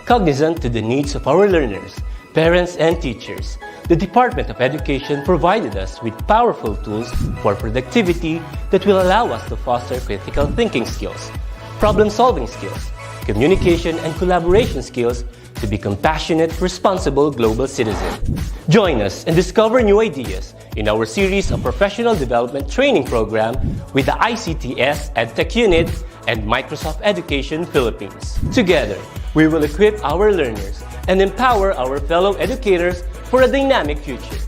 Cognizant to the needs of our learners, parents, and teachers, the Department of Education provided us with powerful tools for productivity that will allow us to foster critical thinking skills, problem-solving skills, communication and collaboration skills to be compassionate, responsible global citizens. Join us and discover new ideas in our series of professional development training program with the ICTS-EdTech unit and Microsoft Education Philippines. Together, we will equip our learners and empower our fellow educators for a dynamic future.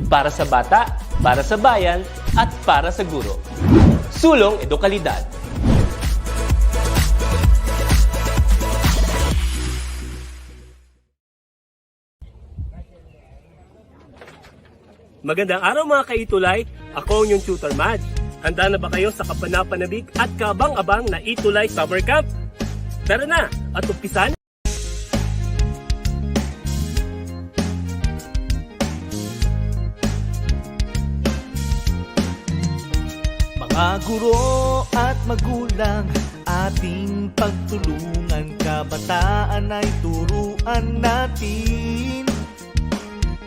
Para sa bata, para sa bayan, at para sa guro. Sulong Edukalidad. Magandang araw mga ka-ETUlay, ako ang inyong tutor Mad. Handa na ba kayo sa kapanapanabik at kabang-abang na ETUlay Summer Camp? Tara na at umpisan! Mga guro at magulang, ating pagtulungan, kabataan ay turuan natin.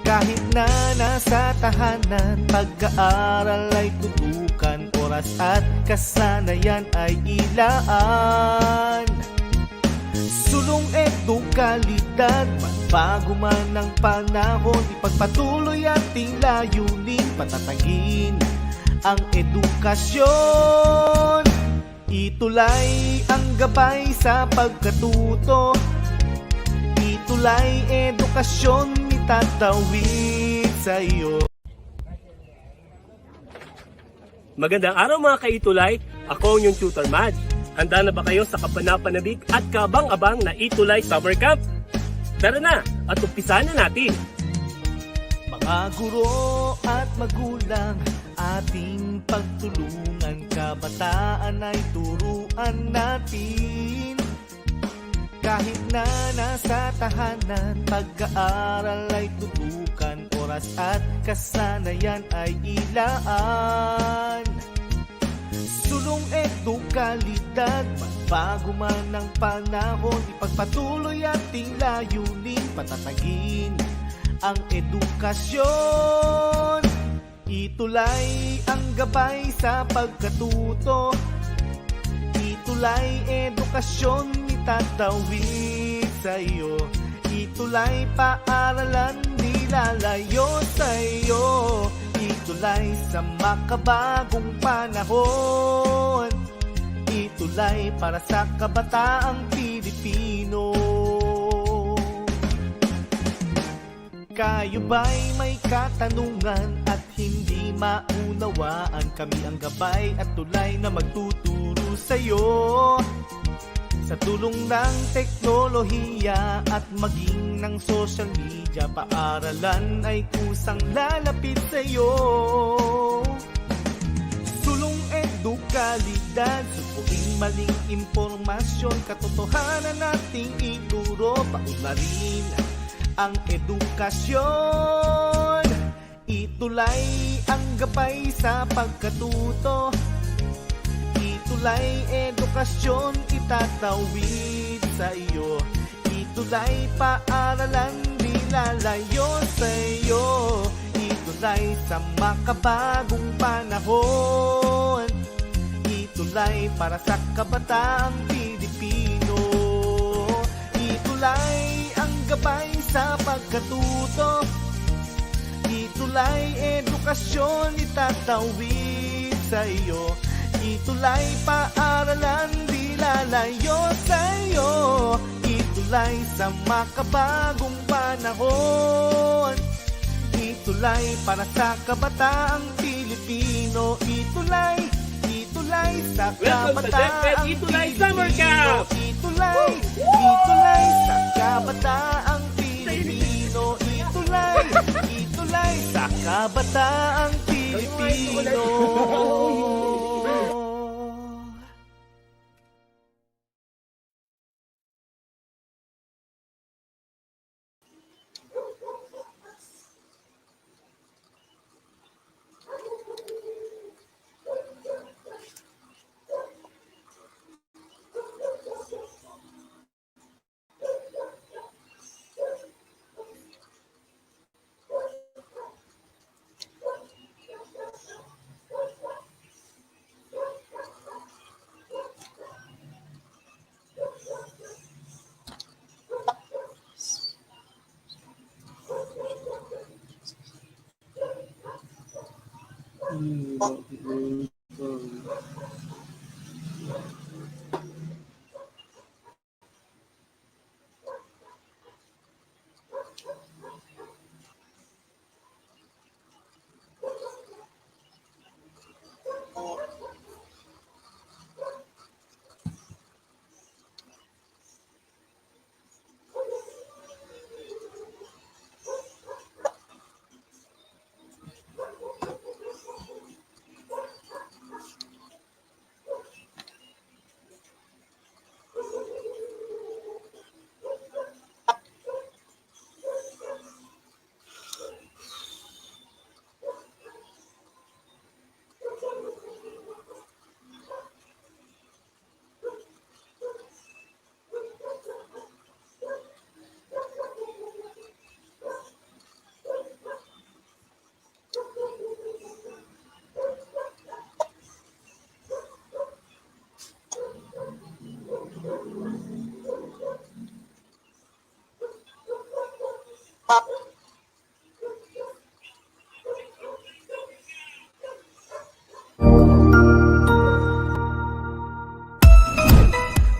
Kahit na nasa tahanan, pag-aaral ay tutukan, oras at kasanayan ay ilaan. Sulong Edukalidad, magbago man ang panahon, ipagpatuloy ating layunin, patatagin ang edukasyon. ETUlay ang gabay sa pagkatuto, ETUlay edukasyon tatawid sa iyo. Magandang araw mga ka-ETUlay, ako ang inyong tutor Mad. Handa na ba kayo sa kapanapanabik at kabang-abang na ETUlay Summer Camp? Tara na at umpisan na natin! Mga guro at magulang, ating pagtulungan, kabataan ay turuan natin. Kahit na nasa tahanan, pag-aaral ay tutukan, oras at kasanayan ay ilaan. Sulong Edukalidad, magbago man ang panahon, ipagpatuloy ating layunin, patatagin ang edukasyon. ETUlay ang gabay sa pagkatuto, ETUlay edukasyon tatawid sa iyo. ETUlay paaralan, di lalayo sa iyo. ETUlay sa makabagong panahon, ETUlay para sa kabataang Pilipino. Kayo ba'y may katanungan at hindi maunawaan? Kami ang gabay at tulay na magtuturo sa iyo. Sa tulong ng teknolohiya at maging ng social media, paaralan ay kusang lalapit sa iyo. Sulong Edukalidad, supuin maling impormasyon, katotohanan nating ituro, paunlarin ang edukasyon. ETUlay ang gabay sa pagkatuto, ETUlay edukasyon itatawid sa iyo. ETUlay paaralan, di lalayo sa iyo. ETUlay sa makabagong panahon, ETUlay para sa kabataang Pilipino. ETUlay ang gabay sa pagkatuto, ETUlay edukasyon itatawid sa iyo. ETUlay paaralan, di lalayo sa iyo. ETUlay sa makabagong panahon, ETUlay para sa kabataang Pilipino. ETUlay, ETUlay sa kabataang ETUlay Summer Camp! ETUlay, ETUlay sa kabataang Pilipino. ETUlay, ETUlay sa kabataang Pilipino.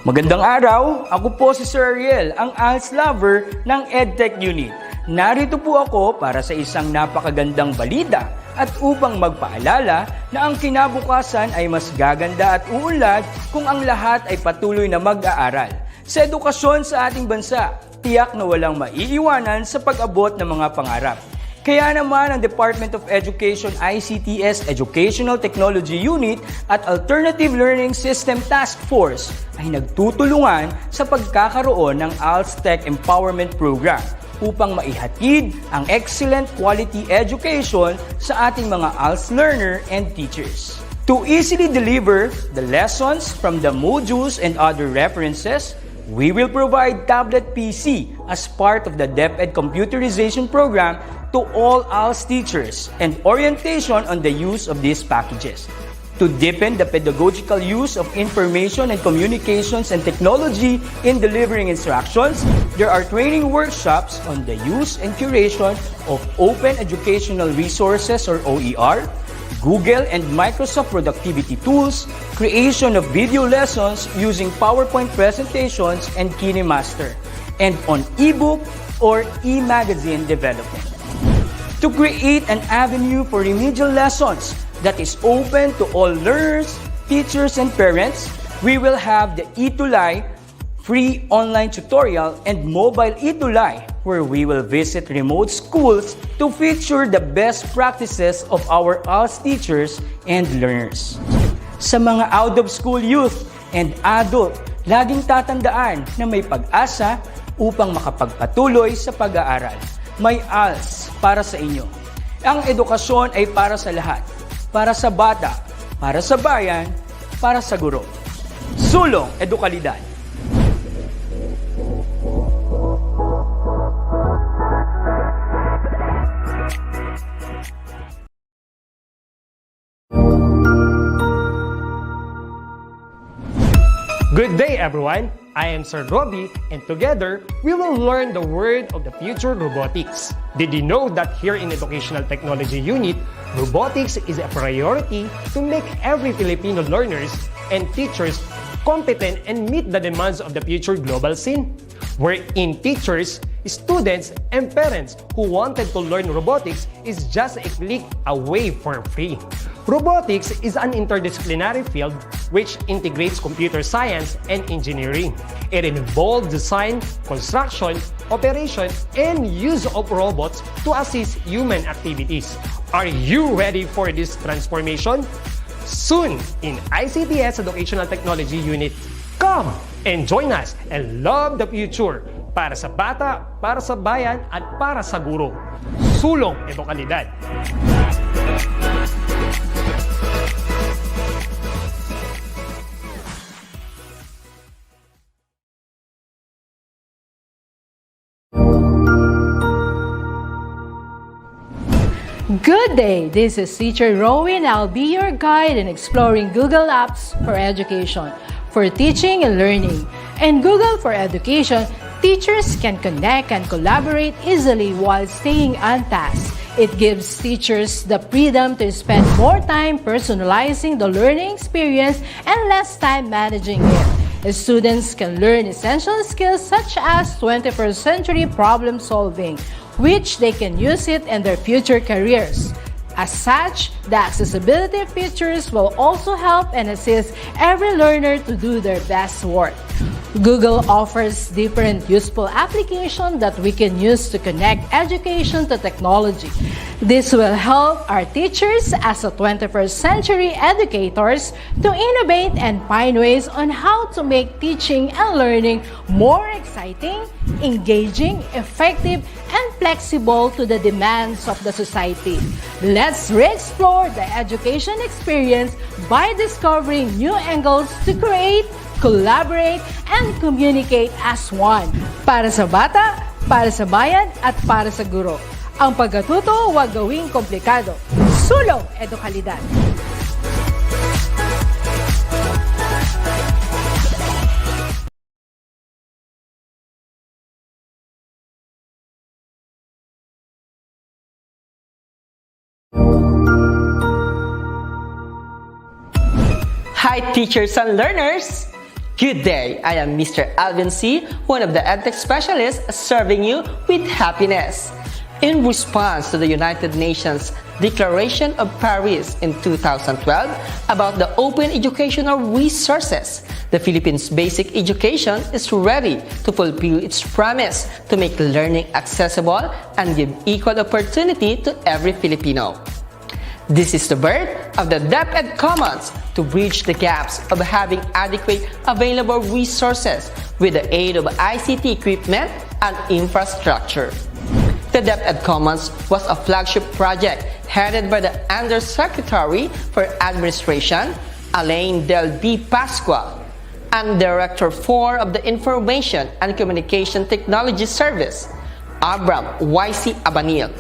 Magandang araw, ako po si Sir Ariel, ang ALS lover ng EdTech Unit. Narito po ako para sa isang napakagandang balita at upang magpaalala na ang kinabukasan ay mas gaganda at uunlad kung ang lahat ay patuloy na mag-aaral. Sa edukasyon sa ating bansa, tiyak na walang maiiwanan sa pag-abot ng mga pangarap. Kaya naman ang Department of Education ICTS Educational Technology Unit at Alternative Learning System Task Force ay nagtutulungan sa pagkakaroon ng ALS Tech Empowerment Program upang maihatid ang excellent quality education sa ating mga ALS learner and teachers. To easily deliver the lessons from the modules and other references, we will provide tablet PC as part of the DepEd computerization program to all ALS teachers and orientation on the use of these packages. To deepen the pedagogical use of information and communications and technology in delivering instructions, there are training workshops on the use and curation of open educational resources or OER, Google and Microsoft productivity tools, creation of video lessons using PowerPoint presentations and KineMaster, and on ebook or e-magazine development. To create an avenue for remedial lessons that is open to all learners, teachers, and parents, we will have the ETUlay free online tutorial and mobile ETUlay, where we will visit remote schools to feature the best practices of our ALS teachers and learners. Sa mga out-of-school youth and adult, laging tatandaan na may pag-asa upang makapagpatuloy sa pag-aaral. May ALS para sa inyo. Ang edukasyon ay para sa lahat. Para sa bata, para sa bayan, para sa guro. Sulong Edukalidad. Good day, everyone! I am Sir Robbie, and together, we will learn the word of the future, robotics. Did you know that here in Educational Technology Unit, robotics is a priority to make every Filipino learners and teachers competent and meet the demands of the future global scene? Wherein teachers, students, and parents who wanted to learn robotics is just a click away for free. Robotics is an interdisciplinary field which integrates computer science and engineering. It involves design, construction, operation, and use of robots to assist human activities. Are you ready for this transformation? Soon in ICTS Educational Technology Unit. Come and join us and love the future para sa bata, para sa bayan, at para sa guro. Sulong Edukalidad. Good day! This is Teacher Rowan. I'll be your guide in exploring Google Apps for education, for teaching and learning. In Google for Education, teachers can connect and collaborate easily while staying on task. It gives teachers the freedom to spend more time personalizing the learning experience and less time managing it. Students can learn essential skills such as 21st century problem solving, which they can use it in their future careers. As such, the accessibility features will also help and assist every learner to do their best work. Google offers different useful applications that we can use to connect education to technology. This will help our teachers as a 21st century educators to innovate and find ways on how to make teaching and learning more exciting, engaging, effective, and flexible to the demands of the society. Let's re-explore the education experience by discovering new angles to create, collaborate, and communicate as one. Para sa bata, para sa bayan, at para sa guro. Ang pagkatuto, huwag gawing komplikado. Sulong Edukalidad! Hi teachers and learners! Good day! I am Mr. Alvin C., one of the EdTech specialists serving you with happiness. In response to the United Nations Declaration of Paris in 2012 about the open educational resources, the Philippines' basic education is ready to fulfill its promise to make learning accessible and give equal opportunity to every Filipino. This is the birth of the DepEd Commons to bridge the gaps of having adequate available resources with the aid of ICT equipment and infrastructure. The DepEd Commons was a flagship project headed by the Undersecretary for Administration, Alain Del B. Pascual, and Director 4 of the Information and Communication Technology Service, Abram YC Abanil.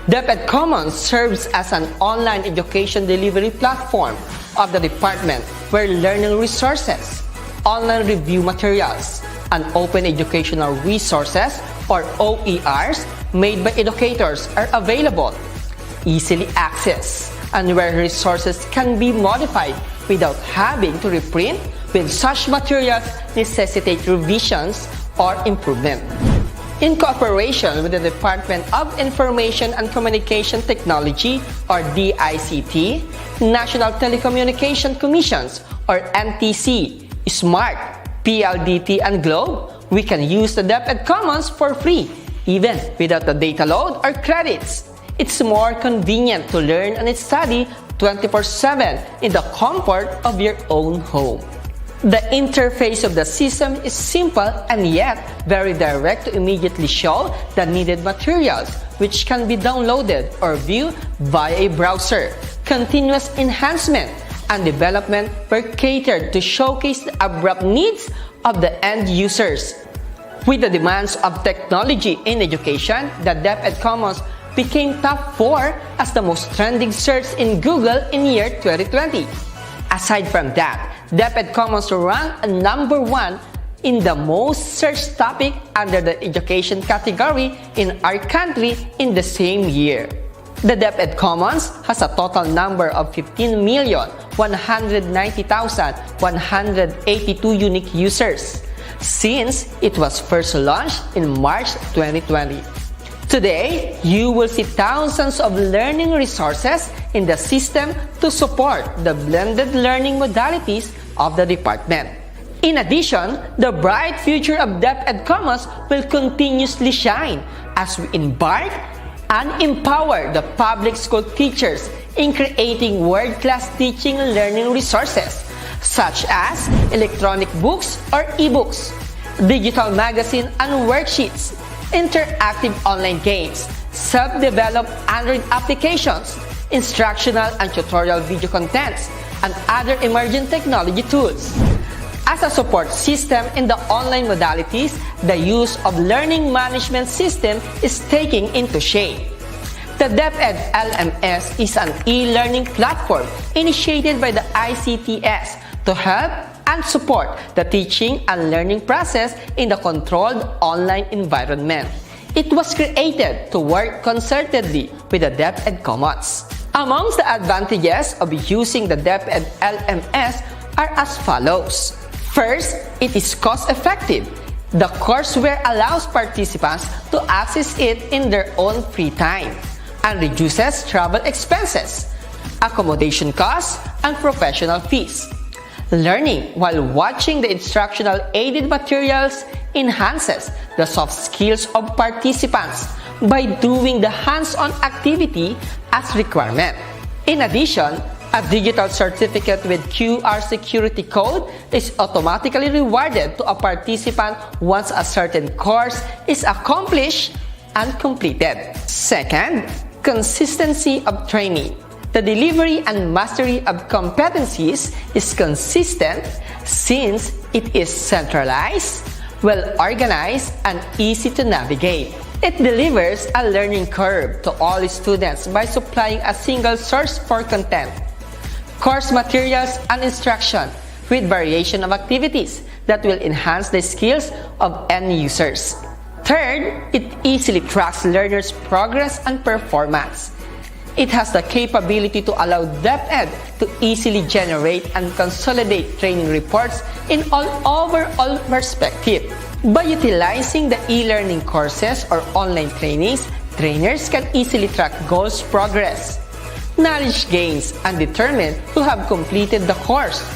DepEd Commons serves as an online education delivery platform of the department where learning resources, online review materials, and open educational resources or OERs made by educators are available, easily accessed, and where resources can be modified without having to reprint when such materials necessitate revisions or improvement. In cooperation with the Department of Information and Communication Technology or DICT, National Telecommunication Commissions or NTC, SMART, PLDT, and Globe, we can use the DepEd Commons for free, even without the data load or credits. It's more convenient to learn and study 24/7 in the comfort of your own home. The interface of the system is simple and yet very direct to immediately show the needed materials, which can be downloaded or viewed via a browser. Continuous enhancement and development were catered to showcase the abrupt needs of the end users. With the demands of technology in education, the DepEd Commons became top 4 as the most trending search in Google in year 2020. Aside from that, DepEd Commons ranked number 1 in the most searched topic under the education category in our country in the same year. The DepEd Commons has a total number of 15,190,182 unique users since it was first launched in March 2020. Today, you will see thousands of learning resources in the system to support the blended learning modalities of the department. In addition, the bright future of DepEd Commons will continuously shine as we embark and empower the public school teachers in creating world-class teaching and learning resources such as electronic books or e-books, digital magazine and worksheets, interactive online games, self-developed Android applications, instructional and tutorial video contents, and other emerging technology tools. As a support system in the online modalities, the use of learning management system is taking into shape. The DepEd LMS is an e-learning platform initiated by the ICTS to help and support the teaching and learning process in the controlled online environment. It was created to work concertedly with the DepEd Commons. Amongst the advantages of using the DepEd LMS are as follows. First, it is cost-effective. The courseware allows participants to access it in their own free time and reduces travel expenses, accommodation costs, and professional fees. Learning while watching the instructional aided materials enhances the soft skills of participants by doing the hands-on activity as requirement. In addition, a digital certificate with QR security code is automatically rewarded to a participant once a certain course is accomplished and completed. Second, consistency of training. The delivery and mastery of competencies is consistent since it is centralized, well-organized, and easy to navigate. It delivers a learning curve to all students by supplying a single source for content, course materials, and instruction with variation of activities that will enhance the skills of end users. Third, it easily tracks learners' progress and performance. It has the capability to allow DepEd to easily generate and consolidate training reports in all overall perspective. By utilizing the e-learning courses or online trainings, trainers can easily track goals progress, knowledge gains, and determine who have completed the course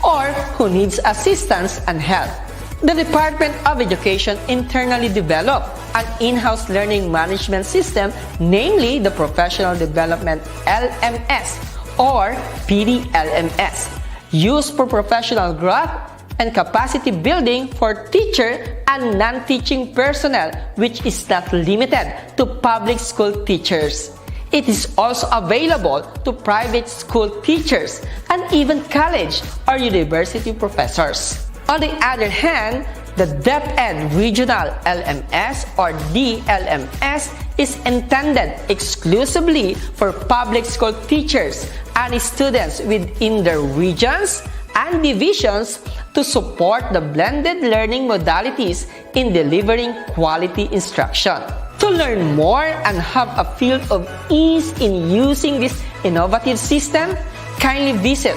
or who needs assistance and help. The Department of Education internally developed an in-house learning management system, namely the Professional Development LMS or PDLMS, used for professional growth and capacity building for teacher and non-teaching personnel, which is not limited to public school teachers. It is also available to private school teachers and even college or university professors. On the other hand, the DepEd Regional LMS or DLMS is intended exclusively for public school teachers and students within their regions and divisions to support the blended learning modalities in delivering quality instruction. To learn more and have a feel of ease in using this innovative system, kindly visit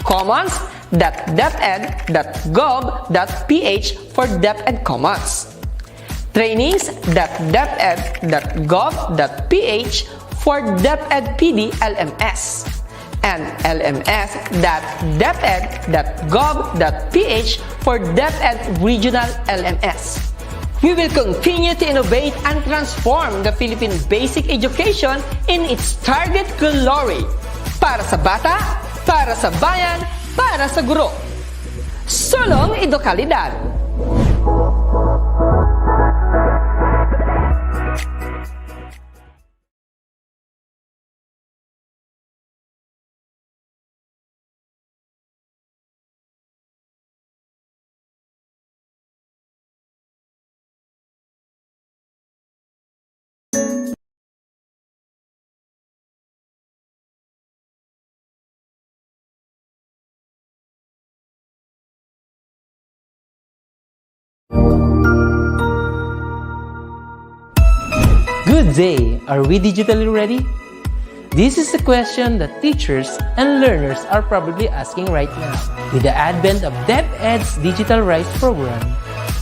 commons.deped.gov.ph for DepEd Commons, trainings.deped.gov.ph for DepEd PD LMS, and lms.deped.gov.ph for DepEd Regional LMS. We will continue to innovate and transform the Philippine basic education in its target glory. Para sa bata, para sa bayan, para sa guro. Sulong Edukalidad! Good day! Are we digitally ready? This is a question that teachers and learners are probably asking right now. With the advent of DepEd's Digital Rise program,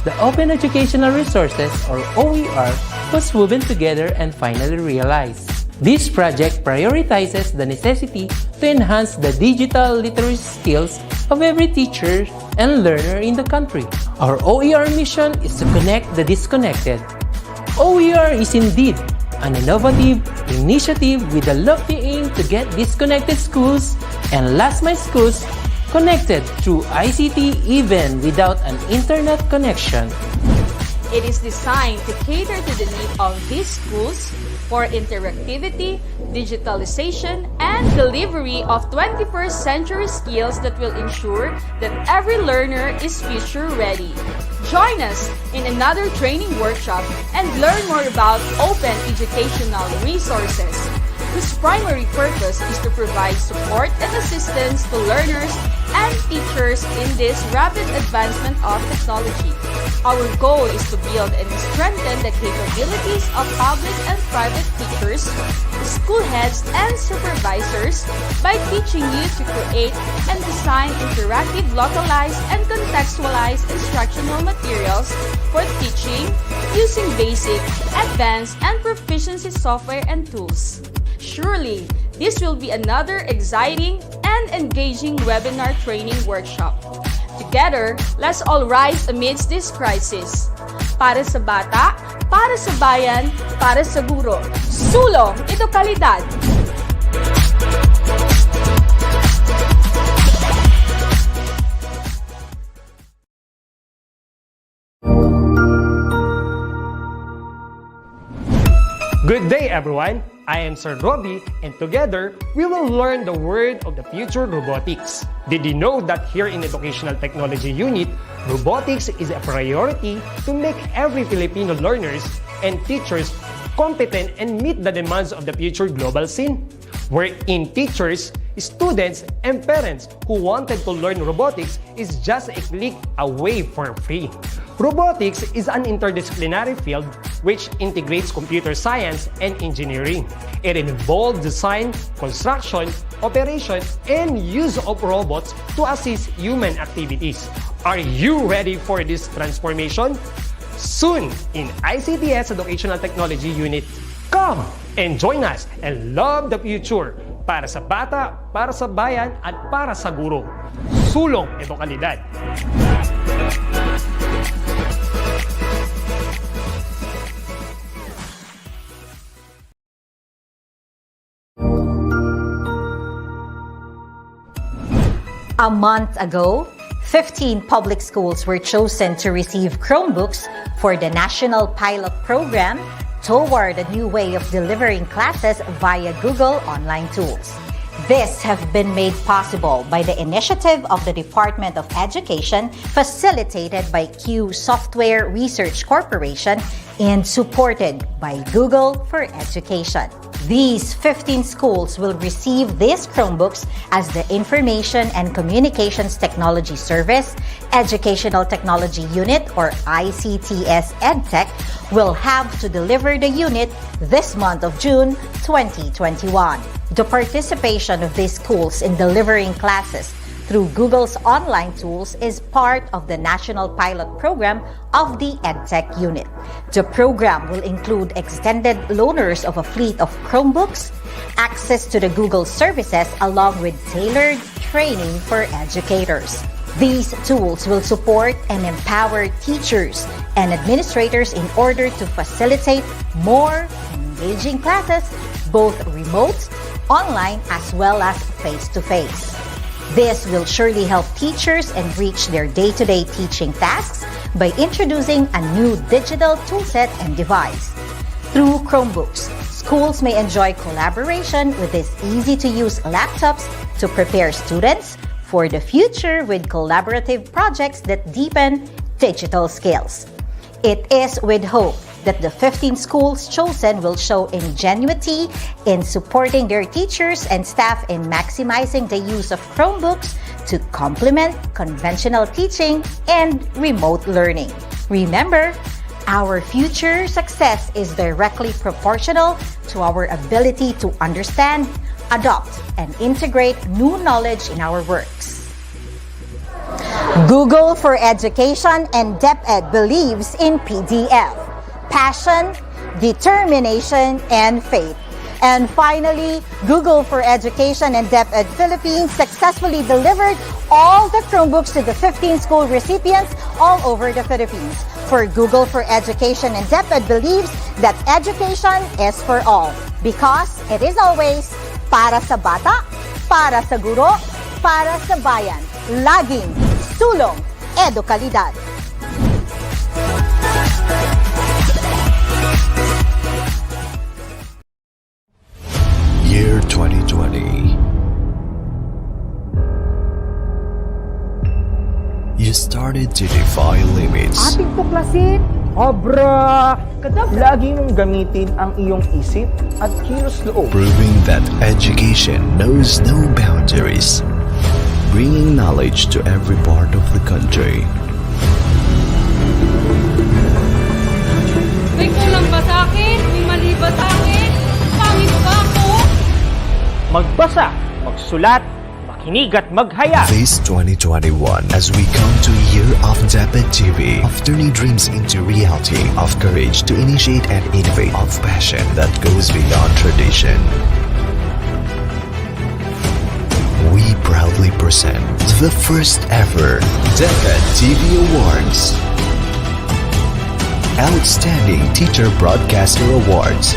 the Open Educational Resources or OER was woven together and finally realized. This project prioritizes the necessity to enhance the digital literacy skills of every teacher and learner in the country. Our OER mission is to connect the disconnected. OER is indeed an innovative initiative with a lofty aim to get disconnected schools and last-mile schools connected through ICT even without an internet connection. It is designed to cater to the need of these schools for interactivity, digitalization, and delivery of 21st century skills that will ensure that every learner is future ready. Join us in another training workshop and learn more about open educational resources. whose primary purpose is to provide support and assistance to learners and teachers in this rapid advancement of technology. Our goal is to build and strengthen the capabilities of public and private teachers, school heads, and supervisors by teaching you to create and design interactive, localized, and contextualized instructional materials for teaching using basic, advanced, and proficiency software and tools. Surely, this will be another exciting and engaging webinar training workshop. Together, let's all rise amidst this crisis. Para sa bata, para sa bayan, para sa guro. Sulong Edukalidad! Good day, everyone. I am Sir Robbie, and together, we will learn the word of the future, robotics. Did you know that here in Educational Technology Unit, robotics is a priority to make every Filipino learners and teachers competent and meet the demands of the future global scene? Wherein teachers, students, and parents who wanted to learn robotics is just a click away for free. Robotics is an interdisciplinary field which integrates computer science and engineering. It involves design, construction, operation, and use of robots to assist human activities. Are you ready for this transformation? Soon in ICTS Educational Technology Unit. Come and join us and love the future para sa bata, para sa bayan, at para sa guro. Sulong Edukalidad! A month ago, 15 public schools were chosen to receive Chromebooks for the National Pilot Program toward a new way of delivering classes via Google online tools. This have been made possible by the initiative of the Department of Education, facilitated by Q Software Research Corporation and supported by Google for Education. These 15 schools will receive these Chromebooks as the Information and Communications Technology Service, Educational Technology Unit, or ICTS-EdTech, will have to deliver the unit this month of June 2021. The participation of these schools in delivering classes through Google's online tools is part of the National Pilot Program of the EdTech Unit. The program will include extended loaners of a fleet of Chromebooks, access to the Google services, along with tailored training for educators. These tools will support and empower teachers and administrators in order to facilitate more engaging classes, both remote, online, as well as face-to-face. This will surely help teachers enrich their day-to-day teaching tasks by introducing a new digital toolset and device. Through Chromebooks, schools may enjoy collaboration with these easy-to-use laptops to prepare students for the future with collaborative projects that deepen digital skills. It is with hope that the 15 schools chosen will show ingenuity in supporting their teachers and staff in maximizing the use of Chromebooks to complement conventional teaching and remote learning. Remember, our future success is directly proportional to our ability to understand, adopt, and integrate new knowledge in our works. Google for Education and DepEd believes in PDF. Passion, determination, and faith. And finally, Google for Education and DepEd Philippines successfully delivered all the Chromebooks to the 15 school recipients all over the Philippines. For Google for Education and DepEd believes that education is for all because it is always para sa bata, para sa guro, para sa bayan. Laging sulong Edukalidad. Year 2020. You started to defy limits. Ating tuklasin Abra! Lagi mong gamitin ang iyong isip at kilos loob. Proving that education knows no boundaries, bringing knowledge to every part of the country. May kulang ba sa akin? May mali ba sa akin? Pangit ba ako? Magbasa, magsulat, makinig at maghaya. This 2021, as we come to a year of DepEd TV, of turning dreams into reality, of courage to initiate and innovate, of passion that goes beyond tradition. We proudly present the first ever DepEd TV Awards. Outstanding Teacher Broadcaster Awards.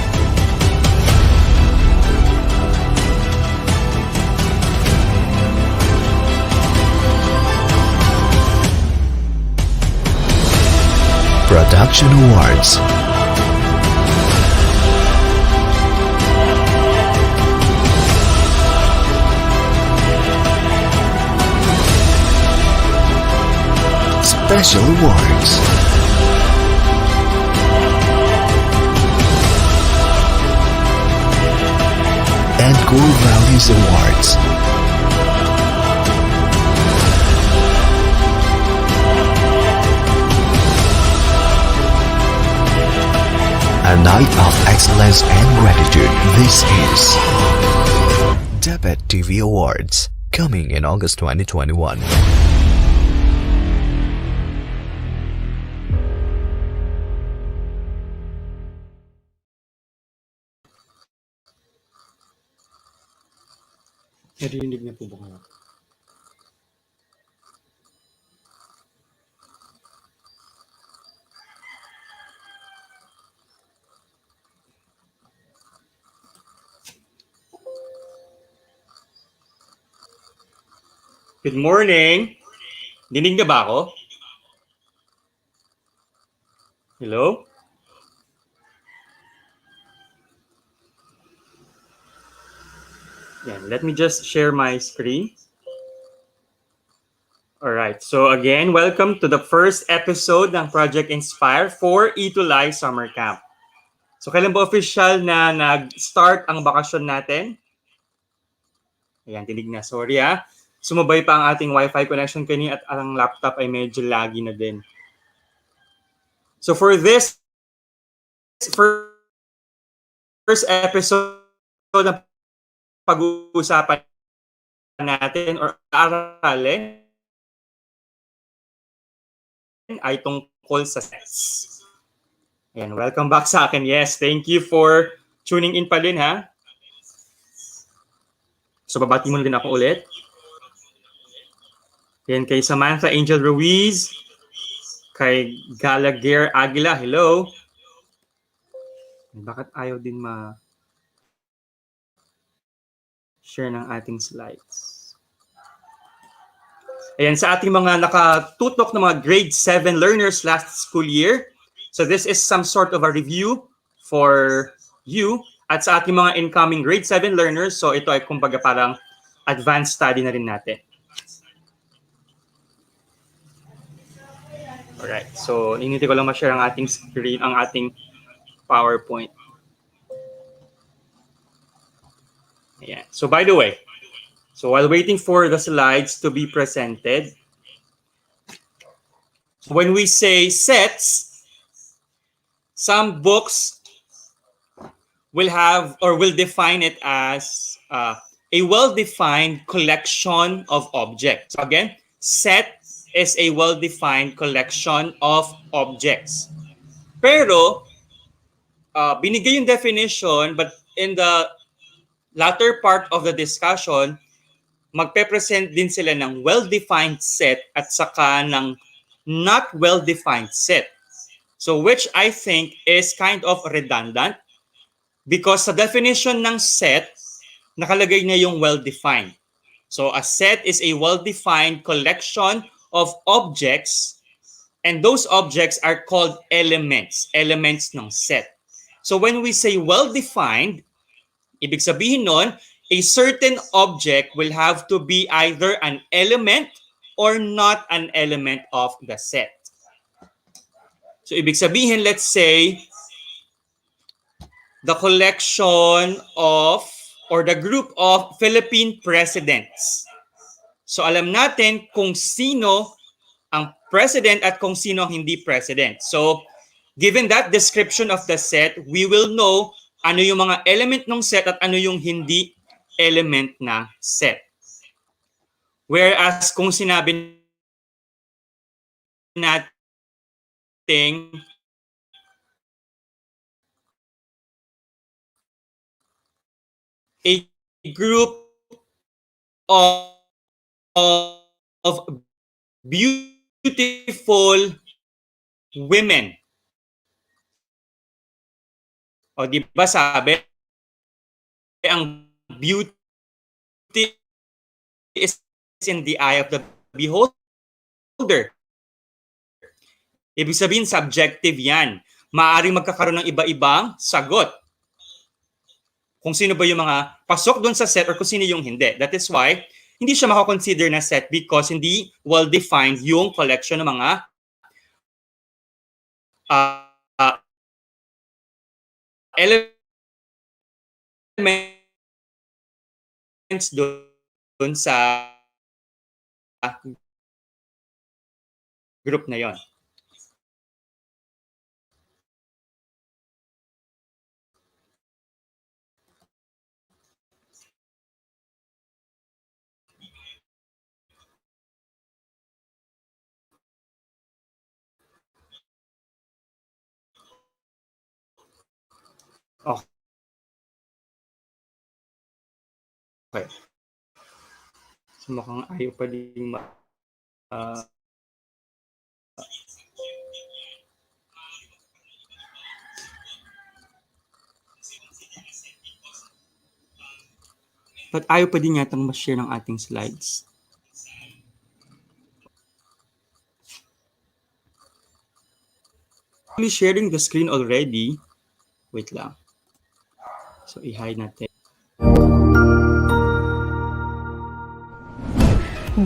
Production Awards. Special Awards. And Core Values Awards. A night of excellence and gratitude. This is DepEd TV Awards, coming in August 2021. Narinig na po ba kayo? Good morning. Dinig na ba ako? Hello? Yeah, let me just share my screen. All right. So again, welcome to the first episode ng Project Inspire for ETUlay Summer Camp. So kailan ba official na nag-start ang bakasyon natin? Ayan, tinig na. Sorry ah. Sumabay pa ang ating Wi-Fi connection kanina at ang laptop ay medyo laggy na din. So for this first episode ng pag-uusapan natin or aralin ay tungkol sa sex. Ayan, welcome back sa akin. Yes, thank you for tuning in pa din ha. So babati muna din ako ulit. Yan kay Samantha Angel Ruiz, kay Gallagher Aguila, hello. Bakit ayaw din ma-share ng ating slides? Ayan, sa ating mga nakatutok na mga grade 7 learners last school year. So this is some sort of a review for you. At sa ating mga incoming grade 7 learners, so ito ay kumbaga parang advanced study na rin natin. Alright, so inintay ko lang ma-share ang ating screen, ang ating PowerPoint. Ayan. So by the way, so while waiting for the slides to be presented, when we say sets, some books will have or will define it as a well-defined collection of objects. So again, set is a well-defined collection of objects. Pero, binigay yung definition, but in the latter part of the discussion, magpe-present din sila ng well-defined set at saka ng not well-defined set. So, which I think is kind of redundant because sa definition ng set, nakalagay na yung well-defined. So, a set is a well-defined collection of objects, and those objects are called elements ng set. So when we say well-defined, ibig sabihin nun, a certain object will have to be either an element or not an element of the set. So ibig sabihin, let's say, the collection of or the group of Philippine presidents. So alam natin kung sino ang president at kung sino ang hindi president. So given that description of the set, we will know ano yung mga element ng set at ano yung hindi element na set. Whereas kung sinabi natin a group of beautiful women. O di ba sabi, ang beauty is in the eye of the beholder. Ibig sabihin, subjective yan. Maaaring magkakaroon ng iba-ibang sagot. Kung sino ba yung mga pasok doon sa set or kung sino yung hindi. That is why, hindi siya makakonsider na set because hindi well-defined yung collection ng mga elements doon sa group na yon. Okay. So mukhang ayaw pa din but ayaw pa din yatang ma-share ng ating slides. Actually sharing the screen already. Wait lang. So i-hide natin.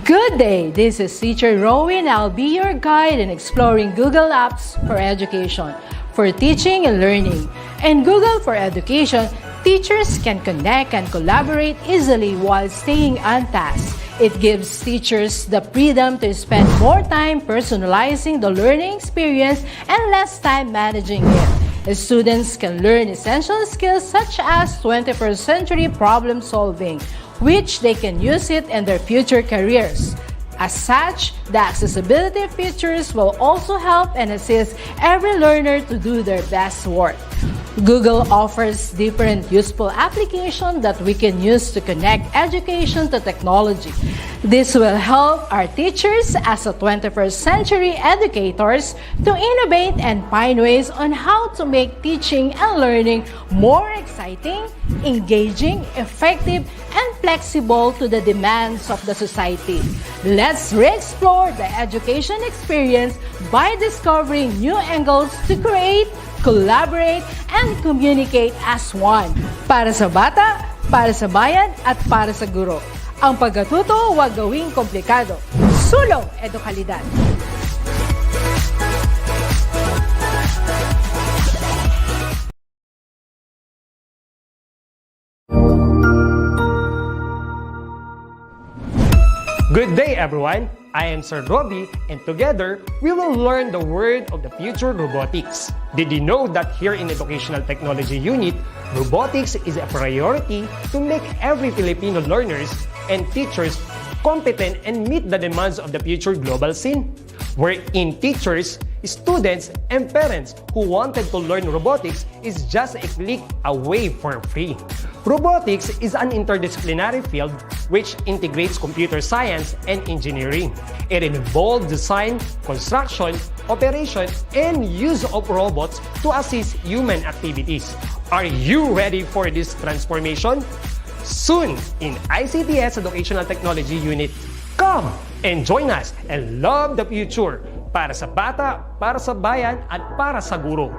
Good day! This is Teacher Rowan. I'll be your guide in exploring Google Apps for Education, for teaching and learning. In Google for Education, teachers can connect and collaborate easily while staying on task. It gives teachers the freedom to spend more time personalizing the learning experience and less time managing it. Students can learn essential skills such as 21st century problem solving, which they can use it in their future careers. As such, the accessibility features will also help and assist every learner to do their best work. Google offers different useful applications that we can use to connect education to technology. This will help our teachers as a 21st century educators to innovate and find ways on how to make teaching and learning more exciting, engaging, effective, and flexible to the demands of the society. Let's re-explore the education experience by discovering new angles to create, collaborate, and communicate as one. Para sa bata, para sa bayan, at para sa guro. Ang pagkatuto, huwag gawing komplikado. Sulong Edukalidad. Good day, everyone. I am Sir Robbie, and together, we will learn the word of the future, robotics. Did you know that here in Educational Technology Unit, robotics is a priority to make every Filipino learners and teachers competent and meet the demands of the future global scene? Wherein teachers, students, and parents who wanted to learn robotics is just a click away for free. Robotics is an interdisciplinary field which integrates computer science and engineering. It involves design, construction, operation, and use of robots to assist human activities. Are you ready for this transformation? Soon in ICTS Educational Technology Unit. Come and join us and love the future para sa bata, para sa bayan, at para sa guro.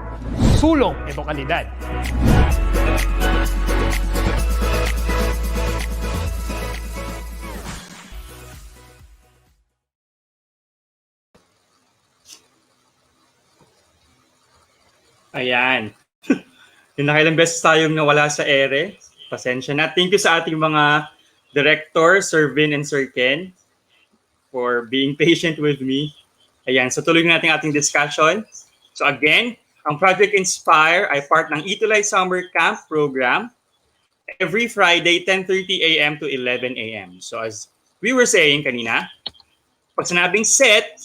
Sulong Edukalidad. Ayan. Yung nakailang beses tayong nawala sa ere. Pasensya na. Thank you sa ating mga director, Sir Vin and Sir Ken, for being patient with me. Ayan, so tuloy natin ating discussion. So again, ang Project Inspire ay part ng ETUlay Summer Camp program every Friday, 10:30 a.m. to 11 a.m. So as we were saying kanina, pag sinabing set,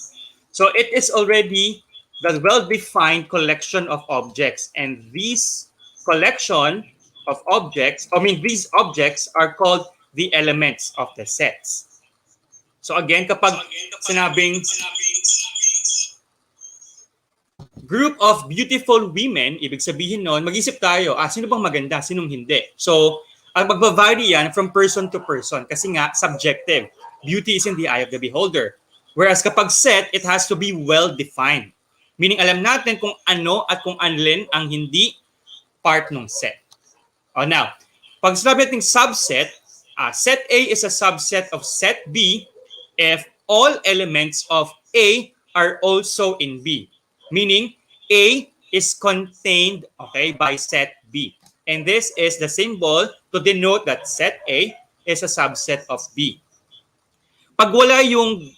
so it is already the well-defined collection of objects. And these collection of objects, these objects are called the elements of the sets. So again, kapag sinabing group of beautiful women, ibig sabihin nun, mag-isip tayo, sino bang maganda, sinong hindi? So, ang magbavari yan from person to person kasi nga, subjective. Beauty is in the eye of the beholder. Whereas kapag set, it has to be well-defined. Meaning, alam natin kung ano at kung alin ang hindi part ng set. Now, pag sinabi natin subset, set A is a subset of set B if all elements of A are also in B. Meaning, A is contained, by set B. And this is the symbol to denote that set A is a subset of B. Pag wala yung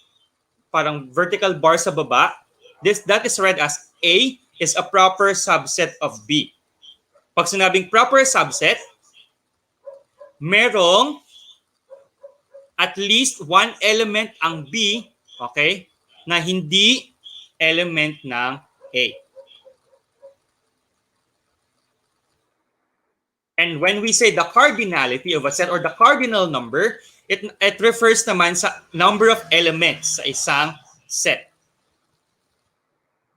parang vertical bar sa baba, that is read as A is a proper subset of B. Pag sinabing proper subset, merong at least one element ang B, na hindi element ng A. And when we say the cardinality of a set or the cardinal number, it refers naman sa number of elements sa isang set.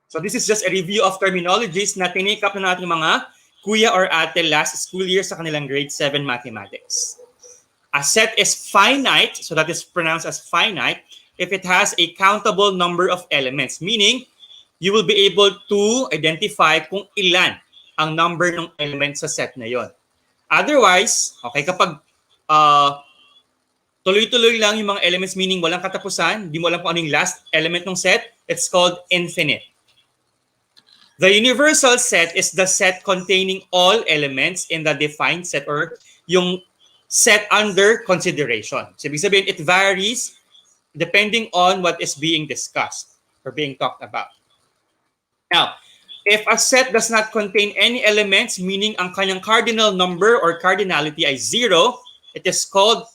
So this is just a review of terminologies na tinake up na natin mga kuya or ate last school year sa kanilang grade 7 mathematics. A set is finite, so that is pronounced as finite, if it has a countable number of elements. Meaning, you will be able to identify kung ilan ang number ng elements sa set na yon. Otherwise, kapag tuloy-tuloy lang yung mga elements, meaning walang katapusan, di mo alam kung ano yung last element ng set, it's called infinite. The universal set is the set containing all elements in the defined set or yung set under consideration. So, ibig sabihin, it varies depending on what is being discussed or being talked about. Now, if a set does not contain any elements, meaning ang kanyang cardinal number or cardinality ay 0, it is called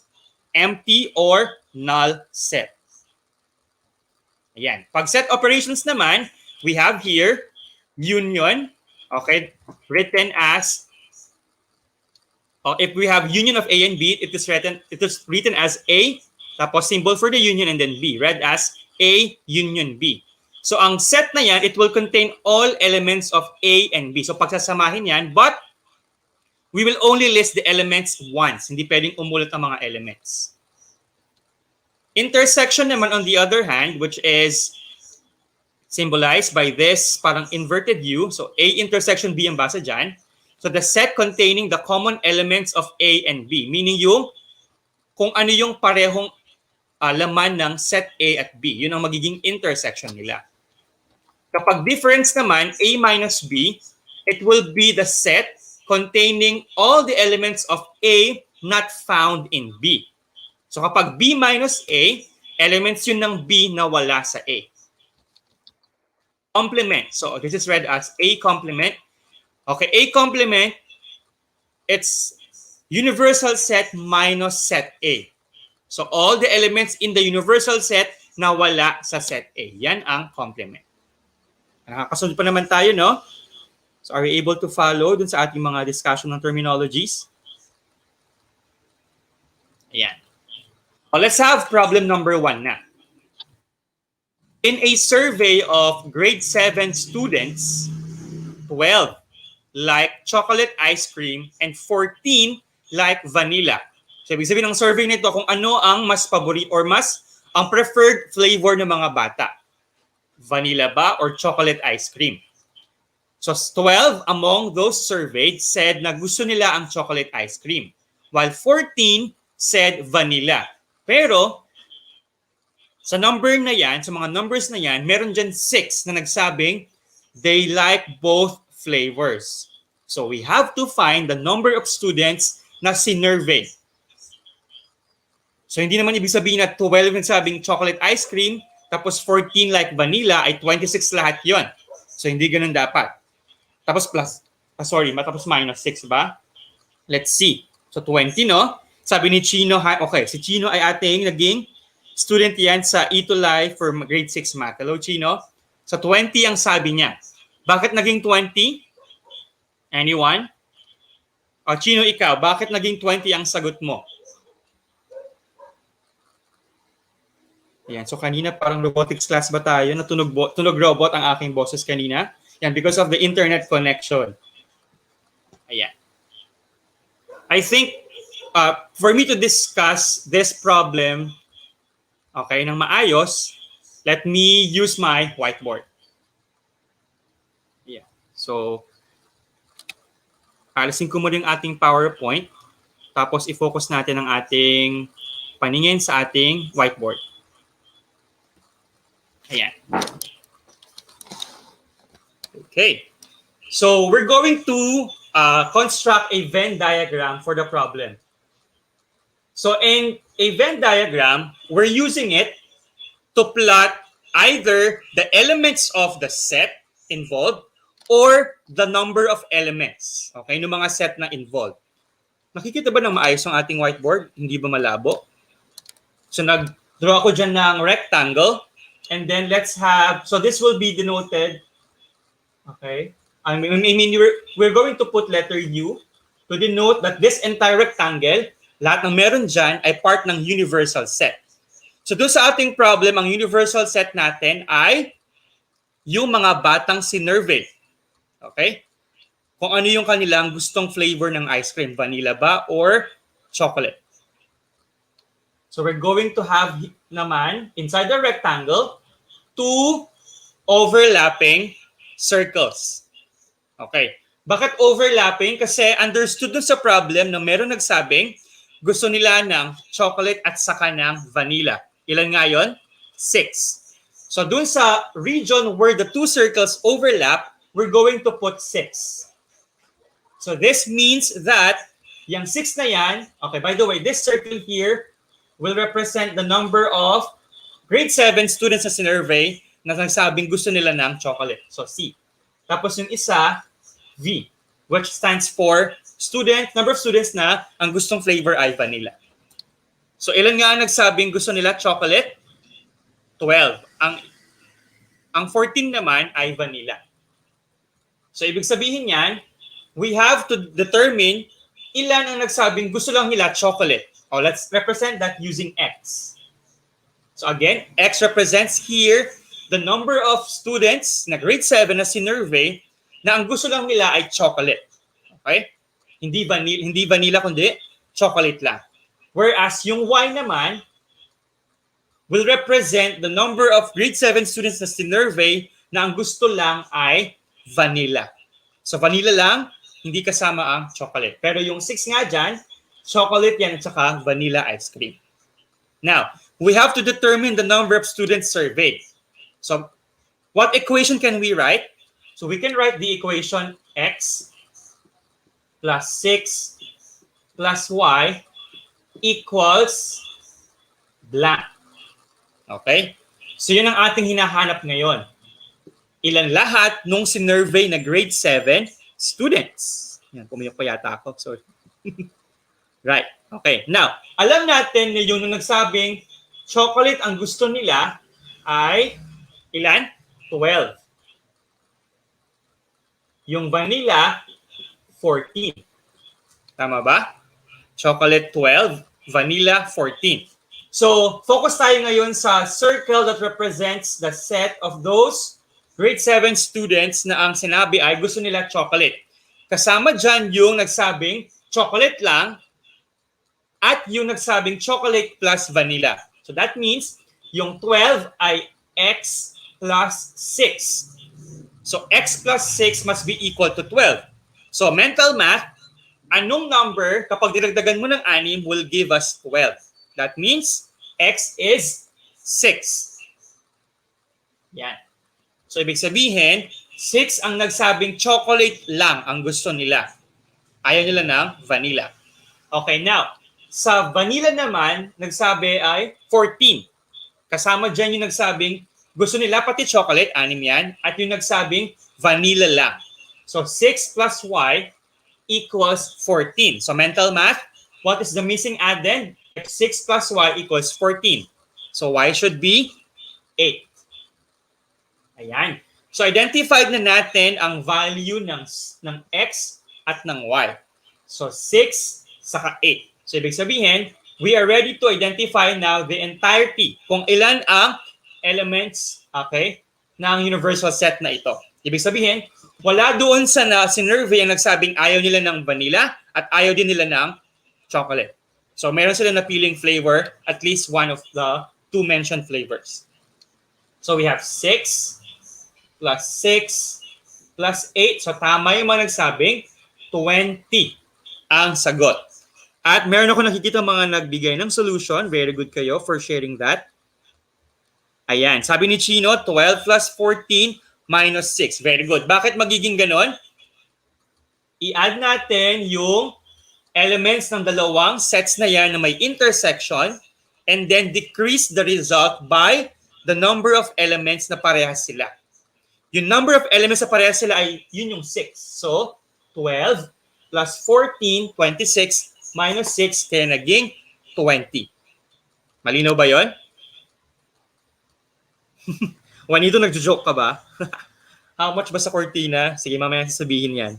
empty or null set. Ayan. Pag set operations naman, we have here union, written as, if we have union of A and B, it is written as A, tapos symbol for the union, and then B, read as A union B. So ang set na yan, it will contain all elements of A and B. So pagsasamahin yan, but we will only list the elements once. Hindi pwedeng umulat ang mga elements. Intersection naman on the other hand, which is symbolized by this parang inverted U. So A intersection B ang basa dyan. So the set containing the common elements of A and B. Meaning yung kung ano yung parehong laman ng set A at B. Yun ang magiging intersection nila. Kapag difference naman, A minus B, it will be the set containing all the elements of A not found in B. So kapag B minus A, elements yun ng B na wala sa A. Complement. So this is read as A complement. A complement, it's universal set minus set A. So all the elements in the universal set na wala sa set A. Yan ang complement. Nakakasunod pa naman tayo, no? So are we able to follow dun sa ating mga discussion ng terminologies? Ayan. Let's have problem number 1 na. In a survey of grade 7 students, 12 like chocolate ice cream and 14 like vanilla. So ibig sabihin ng survey nito kung ano ang mas paborito or ang preferred flavor ng mga bata. Vanilla ba or chocolate ice cream? So 12 among those surveyed said na gusto nila ang chocolate ice cream, while 14 said vanilla. Pero sa number na yan, sa mga numbers na yan, meron dyan 6 na nagsabing they like both flavors. So we have to find the number of students na sinurvey. So hindi naman ibig sabihin na 12 nagsabing chocolate ice cream, tapos 14 like vanilla, ay 26 lahat yon. So hindi ganun dapat. Tapos tapos minus 6 ba? Let's see. So 20, no? Sabi ni Chino, okay, si Chino ay ating naging student yan sa ETUlay for grade 6 math. Hello, Chino. Sa 20 ang sabi niya. Bakit naging 20? Anyone? O, Chino, ikaw, bakit naging 20 ang sagot mo? Ayan, so kanina parang robotics class ba tayo? Tunog robot ang aking boses kanina. Yan, because of the internet connection. Ayan. I think, for me to discuss this problem, okay, ng maayos, let me use my whiteboard. Yeah. So, alisin ko muna yung ating PowerPoint. Tapos, i-focus natin ang ating paningin sa ating whiteboard. Ayan. Okay. So, we're going to construct a Venn diagram for the problem. So, in a Venn diagram, we're using it to plot either the elements of the set involved or the number of elements. Okay, yung mga set na involved. Nakikita ba ng maayos ang ating whiteboard? Hindi ba malabo? So, nag-draw ako dyan ng rectangle. And then let's have, so this will be denoted, okay? I mean, we're going to put letter U to denote that this entire rectangle, lahat ng meron dyan ay part ng universal set. So doon sa ating problem, ang universal set natin ay yung mga batang sinurvey. Okay? Kung ano yung kanilang gustong flavor ng ice cream, vanilla ba or chocolate. So we're going to have naman inside the rectangle 2 overlapping circles. Okay. Bakit overlapping? Kasi understood dun sa problem na meron nagsabing gusto nila ng chocolate at saka ng vanilla. Ilan nga yun? 6. So dun sa region where the 2 circles overlap, we're going to put 6. So this means that yung 6 na yan, okay, by the way, this circle here will represent the number of grade 7 students na sinurvey na nagsabing gusto nila ng chocolate. So, C. Tapos yung isa, V, which stands for number of students na ang gustong flavor ay vanilla. So, ilan nga nagsabing gusto nila chocolate? 12. Ang 14 naman ay vanilla. So, ibig sabihin yan, we have to determine ilan ang nagsabing gusto lang nila chocolate. Oh, let's represent that using X. So again, X represents here the number of students na grade 7 na sinurvey na ang gusto lang nila ay chocolate. Okay? Hindi vanilla kundi chocolate lang. Whereas yung Y naman will represent the number of grade 7 students na sinurvey na ang gusto lang ay vanilla. So vanilla lang, hindi kasama ang chocolate. Pero yung 6 nga dyan, chocolate yan at saka vanilla ice cream. Now, we have to determine the number of students surveyed. So, what equation can we write? So, we can write the equation X plus 6 plus Y equals blank. Okay? So, yun ang ating hinahanap ngayon. Ilan lahat nung sinurvey na grade 7 students. Yan, pumiyok pa yata ako. Sorry. Right. Okay. Now, alam natin na yung nagsabing chocolate ang gusto nila ay ilan? 12. Yung vanilla, 14. Tama ba? Chocolate 12, vanilla 14. So, focus tayo ngayon sa circle that represents the set of those grade 7 students na ang sinabi ay gusto nila chocolate. Kasama dyan yung nagsabing chocolate lang at yung nagsabing chocolate plus vanilla. So that means yung 12 ay X plus 6. So X plus 6 must be equal to 12. So mental math, anong number kapag dinagdagan mo ng 6 will give us 12? That means X is 6. Yan. So ibig sabihin, 6 ang nagsabing chocolate lang ang gusto nila. Ayaw nila ng vanilla. Okay, now, sa vanilla naman, nagsabi ay 14. Kasama dyan yung nagsabing gusto nila pati chocolate, 6 yan, at yung nagsabing vanilla lang. So 6 plus y equals 14. So mental math, what is the missing addend? 6 plus y equals 14. So y should be 8. Ayan. So identified na natin ang value ng x at ng y. So 6 saka 8. So ibig sabihin, we are ready to identify now the entirety kung ilan ang elements, okay, ng universal set na ito. Ibig sabihin, wala doon sa sinurvey ang nagsabing ayaw nila ng vanilla at ayaw din nila ng chocolate. So meron sila napiling flavor, at least one of the two mentioned flavors. So we have 6 plus 6 plus 8. So tama yung mga nagsabing 20 ang sagot. At meron ako nakikita mga nagbigay ng solution. Very good kayo for sharing that. Ayan. Sabi ni Chino, 12 plus 14 minus 6. Very good. Bakit magiging ganon? I-add natin yung elements ng dalawang sets na yan na may intersection and then decrease the result by the number of elements na parehas sila. Yung number of elements na parehas sila ay yun yung 6. So, 12 plus 14, 26 minus 6 kaya naging 20. Malinaw ba yon? Juanito, nagjo-joke ka ba? How much ba sa cortina? Sige, mamaya sasabihin yan.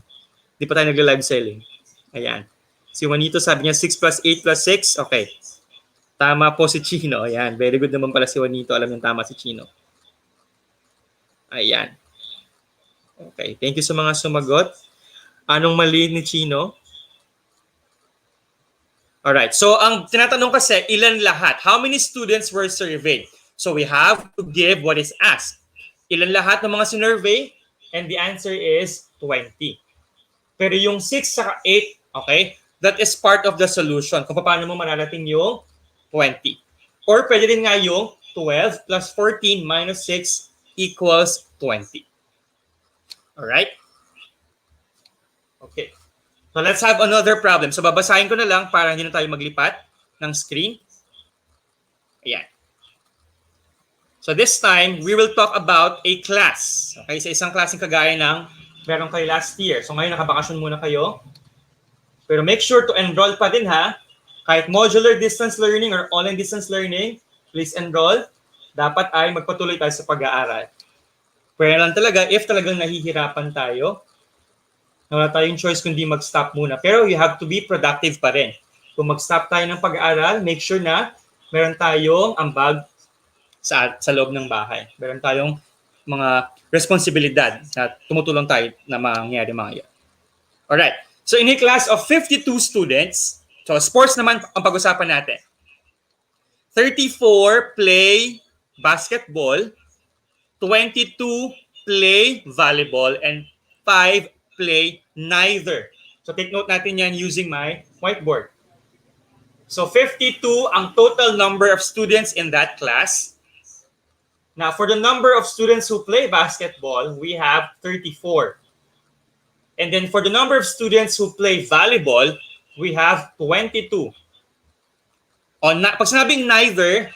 Di pa tayo nagla-live selling. Ayan. Si Juanito sabi niya 6 plus 8 plus 6. Okay. Tama po si Chino. Ayan. Very good naman pala si Juanito. Alam yung tama si Chino. Ayan. Okay. Thank you sa mga sumagot. Anong mali ni Chino? Alright. So, ang tinatanong kasi, ilan lahat? How many students were surveyed? So, we have to give what is asked. Ilan lahat ng mga sinurvey? And the answer is 20. Pero yung 6 saka 8, okay, that is part of the solution. Kung paano mo mararating yung 20. Or pwede rin nga yung 12 plus 14 minus 6 equals 20. Alright? Okay. So let's have another problem. So babasahin ko na lang para hindi na tayo maglipat ng screen. Ayan. So this time, we will talk about a class. Okay, sa isang klaseng kagaya ng meron kayo last year. So ngayon nakabakasyon muna kayo. Pero make sure to enroll pa din ha. Kahit modular distance learning or online distance learning, please enroll. Dapat ay magpatuloy tayo sa pag-aaral. Pero lang talaga, if talagang nahihirapan tayo, na wala tayong choice kundi mag-stop muna. Pero you have to be productive pa rin. Kung mag-stop tayo ng pag-aaral, make sure na meron tayong ambag sa loob ng bahay. Meron tayong mga responsibilidad na tumutulong tayo na mangyari mga yan. Alright. So in a class of 52 students, so sports naman ang pag-usapan natin. 34 play basketball, 22 play volleyball, and 5 play neither. So take note natin yan using my whiteboard. So 52 ang total number of students in that class. Now for the number of students who play basketball, we have 34. And then for the number of students who play volleyball, we have 22. Pag sinabing neither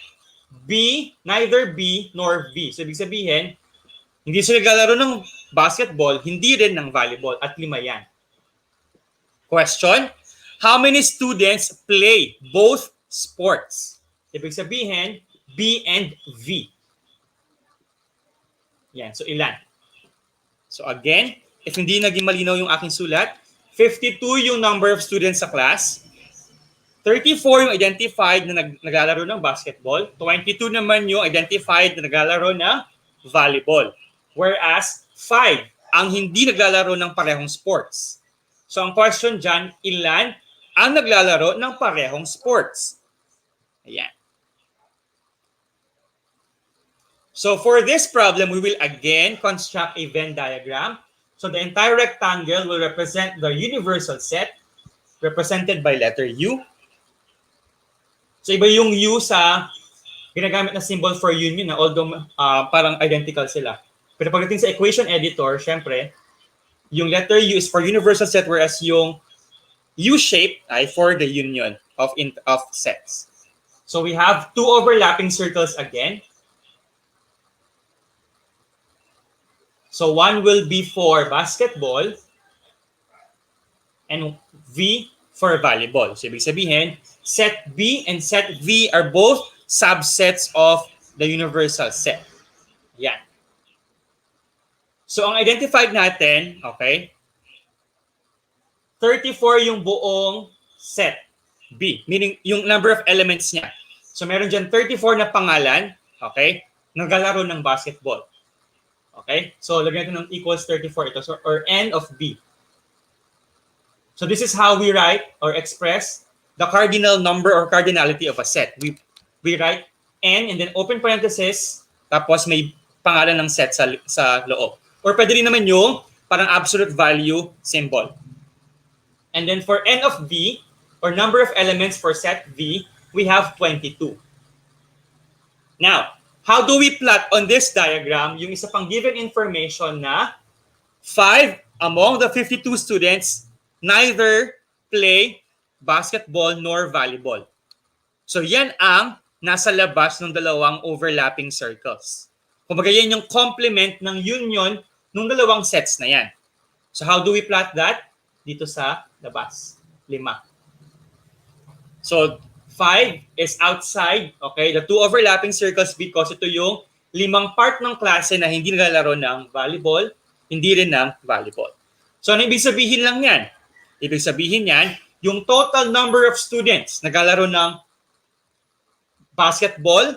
B nor V. So ibig sabihin, hindi sila naglalaro ng basketball, hindi rin ng volleyball, at 5 yan. Question, how many students play both sports? Ibig sabihin, B and V. Yan, so ilan? So again, if hindi naging malinaw yung aking sulat, 52 yung number of students sa class, 34 yung identified na naglalaro ng basketball, 22 naman yung identified na naglalaro ng volleyball. Whereas 5 ang hindi naglalaro ng parehong sports. So ang question dyan, ilan ang naglalaro ng parehong sports? Ayan. So for this problem, we will again construct a Venn diagram. So the entire rectangle will represent the universal set represented by letter U. So iba yung U sa ginagamit na symbol for union, although parang identical sila. Pero pagdating sa equation editor, syempre, yung letter U is for universal set, whereas yung U shape ay for the union of sets. So we have two overlapping circles again. So one will be for basketball and V for volleyball. So ibig sabihin, set B and set V are both subsets of the universal set. Yan. So ang identified natin, okay, 34 yung buong set B, meaning yung number of elements niya. So meron dyan 34 na pangalan, okay, naglalaro ng basketball. Okay? So lagyan natin ng equals 34 ito, so, or N of B. So this is how we write or express the cardinal number or cardinality of a set. We write N and then open parenthesis, tapos may pangalan ng set sa loob. Or pwede rin naman yung parang absolute value symbol. And then for N of V, or number of elements for set V, we have 22. Now, how do we plot on this diagram yung isa pang given information na 5 among the 52 students neither play basketball nor volleyball. So yan ang nasa labas ng dalawang overlapping circles. Kumbaga yan yung complement ng union ng dalawang sets na yan. So how do we plot that? Dito sa labas. 5. So 5 is outside, okay, the two overlapping circles because ito yung 5 part ng klase na hindi naglalaro ng volleyball, hindi rin ng volleyball. So ano ibig sabihin lang yan? Ibig sabihin yan, yung total number of students naglalaro ng basketball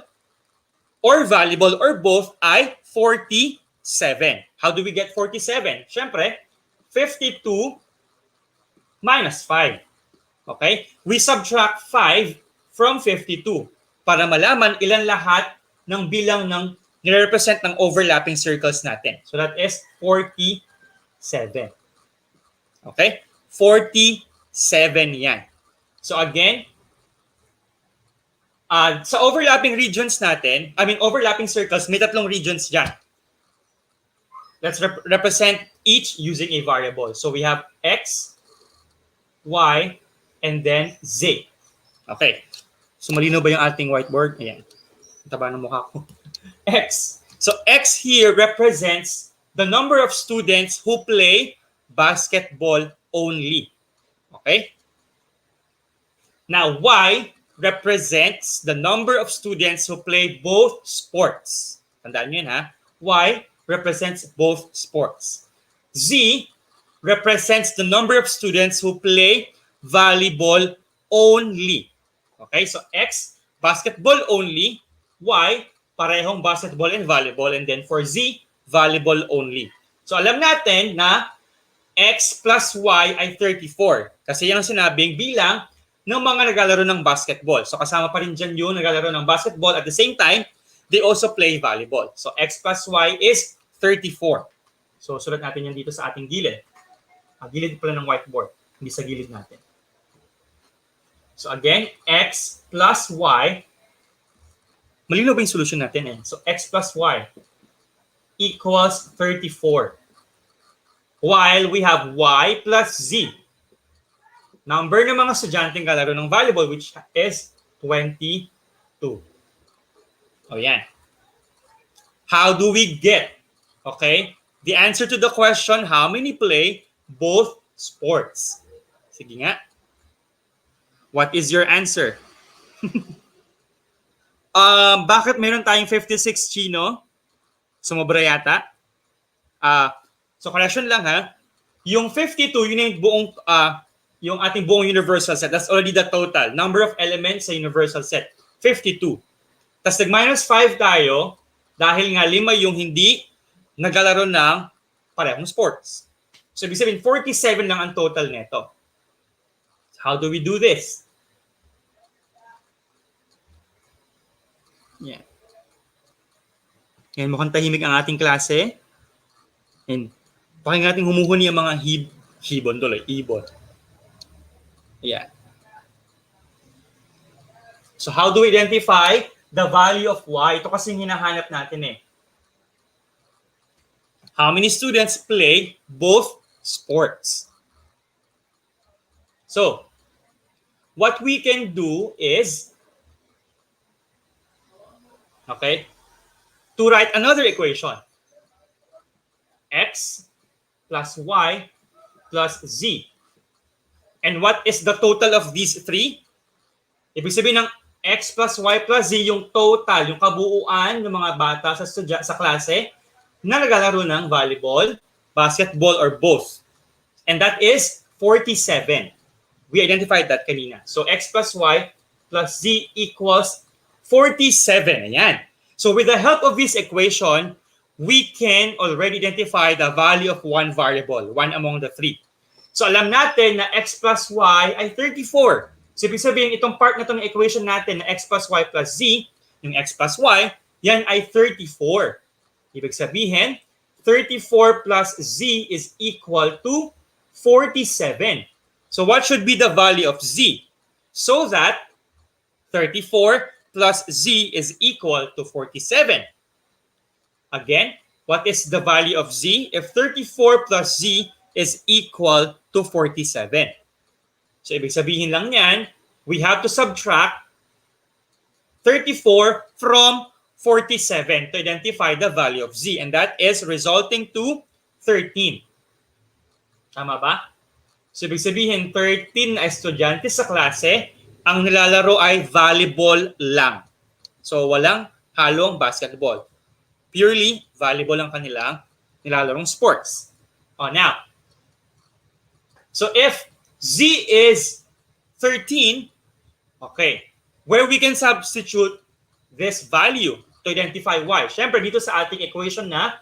or volleyball or both ay 47. How do we get 47? Siyempre, 52 minus 5. Okay? We subtract 5 from 52 para malaman ilan lahat ng bilang ng nire-represent ng overlapping circles natin. So that is 47. Okay? 47 yan. So again, sa overlapping regions natin, overlapping circles, may 3 regions dyan. Let's represent each using a variable. So we have X, Y, and then Z. Okay. So malinaw ba yung ating whiteboard? Ayan. Taba ng mukha ko. X. So X here represents the number of students who play basketball only. Okay? Now, Y represents the number of students who play both sports. Tandaan nyo yun, ha? Y represents both sports. Z represents the number of students who play volleyball only. Okay, so X, basketball only. Y, parehong basketball and volleyball. And then for Z, volleyball only. So alam natin na X plus Y ay 34. Kasi yan ang sinabing bilang ng mga naglalaro ng basketball. So kasama pa rin dyan yung naglalaro ng basketball. At the same time, they also play volleyball. So X plus Y is 34. So sulat natin yan dito sa ating gilid. Gilid pala ng whiteboard, hindi sa gilid natin. So again, X plus Y. Malinaw ba yung solution natin eh? So X plus Y equals 34. While we have Y plus Z. Number ng mga estudyanteng kalaro ng volleyball, which is 22. O yan. How do we get, okay, the answer to the question, how many play both sports? Sige nga. What is your answer? Bakit meron tayong 56, Chino? Sumobra yata? So correction lang ha. Yung 52, yun yung buong, yung ating buong universal set. That's already the total. Number of elements sa universal set. 52. Tapos nag-minus 5 tayo dahil nga 5 yung hindi naglalaro ng parehong sports. So ibig sabihin, 47 lang ang total nito. How do we do this? Yeah. Yan, mukhang tahimik ang ating klase. And pakinggan natin humuhuni ang mga ibon tuloy. Yeah. So how do we identify the value of Y? Ito kasi hinahanap natin eh. How many students play both sports? So, what we can do is, okay, to write another equation. X plus Y plus Z. And what is the total of these three? Ibig sabihin ng X plus Y plus Z, yung total, yung kabuuan ng mga bata sa klase na naglalaro ng volleyball, basketball, or both. And that is 47. We identified that kanina. So X plus Y plus Z equals 47. Ayan. So with the help of this equation, we can already identify the value of one variable, one among the three. So alam natin na X plus Y ay 34. So ibig sabihin, itong part na itong equation natin na X plus Y plus Z, yung X plus Y, yan ay 34. Ibig sabihin, 34 plus Z is equal to 47. So what should be the value of Z? So that 34 plus Z is equal to 47. Again, what is the value of Z? If 34 plus Z is equal to 47. So, ibig sabihin lang yan, we have to subtract 34 from 47 to identify the value of Z. And that is resulting to 13. Tama ba? So, ibig sabihin, 13 na estudyante sa klase, ang nilalaro ay volleyball lang. So, walang halong basketball. Purely volleyball ang kanilang nilalarong sports. Oh, now, so if Z is 13, okay, where we can substitute this value to identify Y. Siyempre, dito sa ating equation na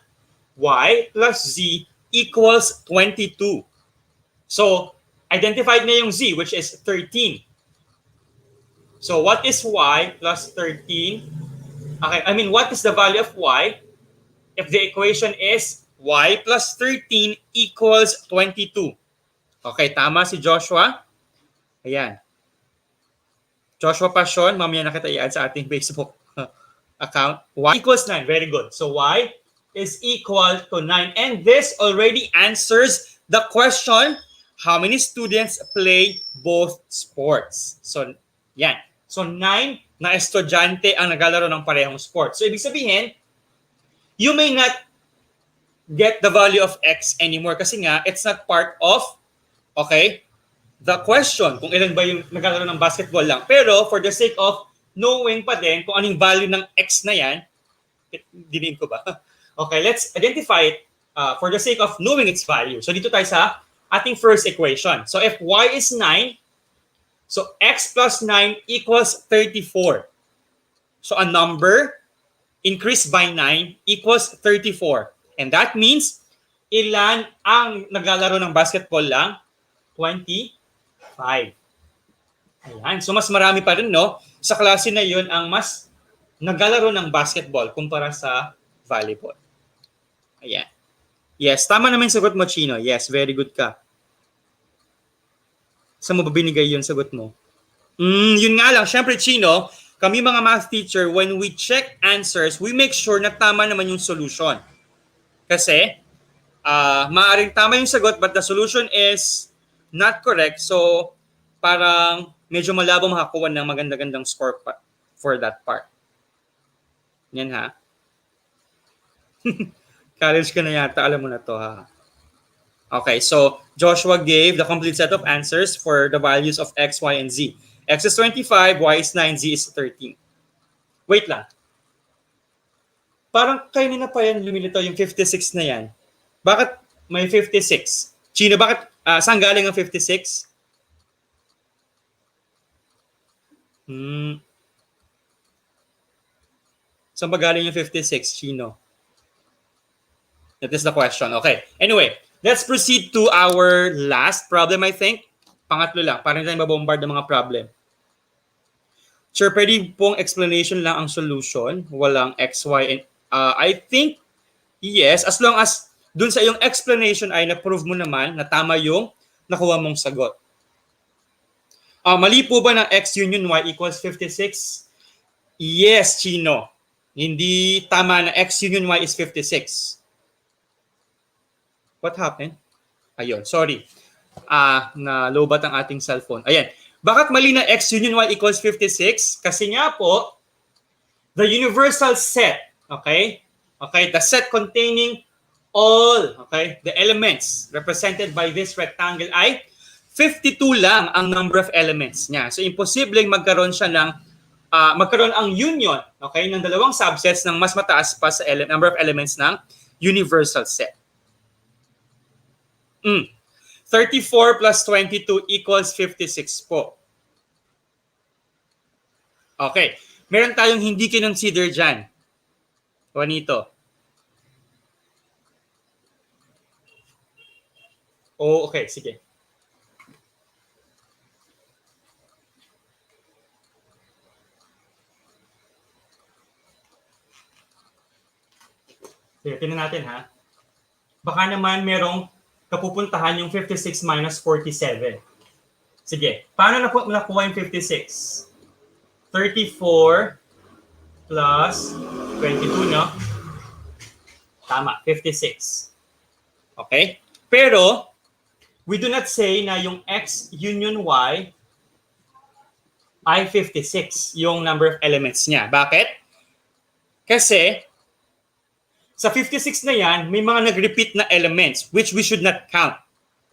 Y plus Z equals 22. So, identified na yung Z, which is 13. So, what is Y plus 13? Okay, I mean, what is the value of Y if the equation is Y plus 13 equals 22? Okay, tama si Joshua. Ayan. Joshua Passion, mamaya na kita i-add sa ating Facebook account. Y equals 9. Very good. So Y is equal to 9. And this already answers the question, how many students play both sports? So, yan. So, 9 na estudyante ang naglalaro ng parehong sports. So, ibig sabihin, you may not get the value of X anymore kasi nga, it's not part of, okay, the question kung ilan ba yung naglalaro ng basketball lang. Pero, for the sake of knowing pa din kung anong value ng X na yan, dinin ko ba? Okay, let's identify it for the sake of knowing its value. So, dito tayo sa ating first equation. So, if Y is 9, so X plus 9 equals 34. So, a number increased by 9 equals 34. And that means, ilan ang naglalaro ng basketball lang? 25. Ayan. So, mas marami pa rin, no? Sa klase na yun, ang mas naglalaro ng basketball kumpara sa volleyball. Ayan. Yes, tama naman yung sagot mo, Chino. Yes, very good ka. Saan mo ba binigay yung sagot mo? Yun nga lang. Siyempre, Chino, kami mga math teacher, when we check answers, we make sure na tama naman yung solution. Kasi, maaaring tama yung sagot but the solution is not correct. So, parang medyo malabo makakuha ng maganda-gandang score for that part. Yan ha. College ka na yata, alam mo na to ha. Okay, so Joshua gave the complete set of answers for the values of X, Y, and Z. X is 25, Y is 9, Z is 13. Wait lang. Parang kanina pa yan lumilitaw yung 56 na yan. Bakit may 56? Chino, bakit, saan galing ang 56? Saan ba galing yung 56, Chino? That is the question. Okay. Anyway, let's proceed to our last problem, I think. Pangatlo lang, para hindi tayo mabombard ng mga problem. Sure, pwede pong explanation lang ang solution. Walang X, Y, and I think, yes, as long as dun sa iyong explanation ay na-prove mo naman na tama yung nakuha mong sagot. Mali po ba ng X union Y equals 56? Yes, Chino. Hindi tama na X union Y is 56. What happened? Ayun, sorry. Na-lobat ang ating cellphone. Ayan. Bakit mali na X union Y equals 56? Kasi nga po, the universal set, okay? Okay, the set containing all, okay, the elements represented by this rectangle ay 52 lang ang number of elements niya. So, imposibleng magkaroon siya ng, magkaroon ang union, okay, ng dalawang subsets ng mas mataas pa sa number of elements ng universal set. 34 plus 22 equals 56 po. Okay. Meron tayong hindi kinonsider dyan. Juanito. Oh, okay. Sige. Sige, tingnan natin ha. Baka naman merong kapupuntahan yung 56 minus 47. Sige, paano nakuha yung 56? 34 plus 22, no? Tama, 56. Okay? Pero, we do not say na yung X union Y ay 56, yung number of elements niya. Bakit? Kasi, sa 56 na yan, may mga nag-repeat na elements which we should not count.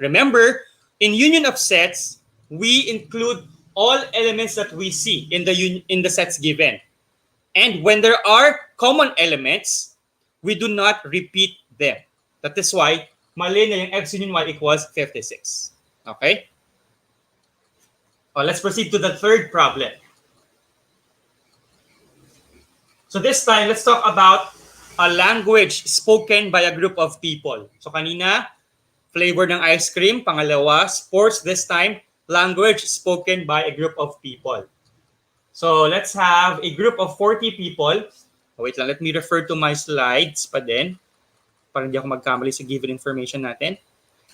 Remember, in union of sets, we include all elements that we see in the sets given. And when there are common elements, we do not repeat them. That is why mali na yung X union Y equals 56. Okay? Let's proceed to the third problem. So this time, let's talk about a language spoken by a group of people. So kanina, flavor ng ice cream. Pangalawa, sports. This time, language spoken by a group of people. So let's have a group of 40 people. Oh, wait lang, let me refer to my slides pa din. Para hindi ako magkamali sa given information natin.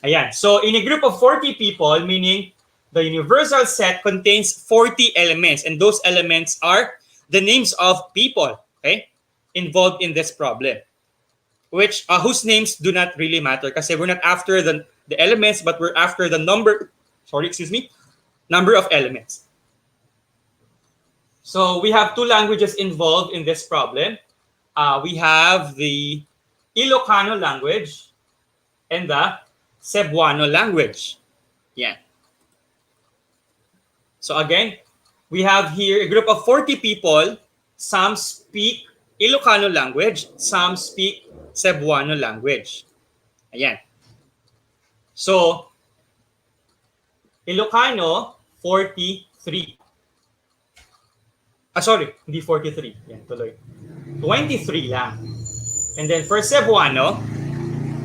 Ayan. So in a group of 40 people, meaning the universal set contains 40 elements. And those elements are the names of people. Okay? Involved in this problem, which whose names do not really matter kasi we're not after the elements, but we're after the number of elements. So we have two languages involved in this problem. We have the Ilocano language and the Cebuano language. Yeah. So again, we have here a group of 40 people. Some speak Ilocano language, some speak Cebuano language. Ayan. So, Ilocano, 43. Sorry, hindi 43. Yan, tuloy. 23 lang. And then for Cebuano,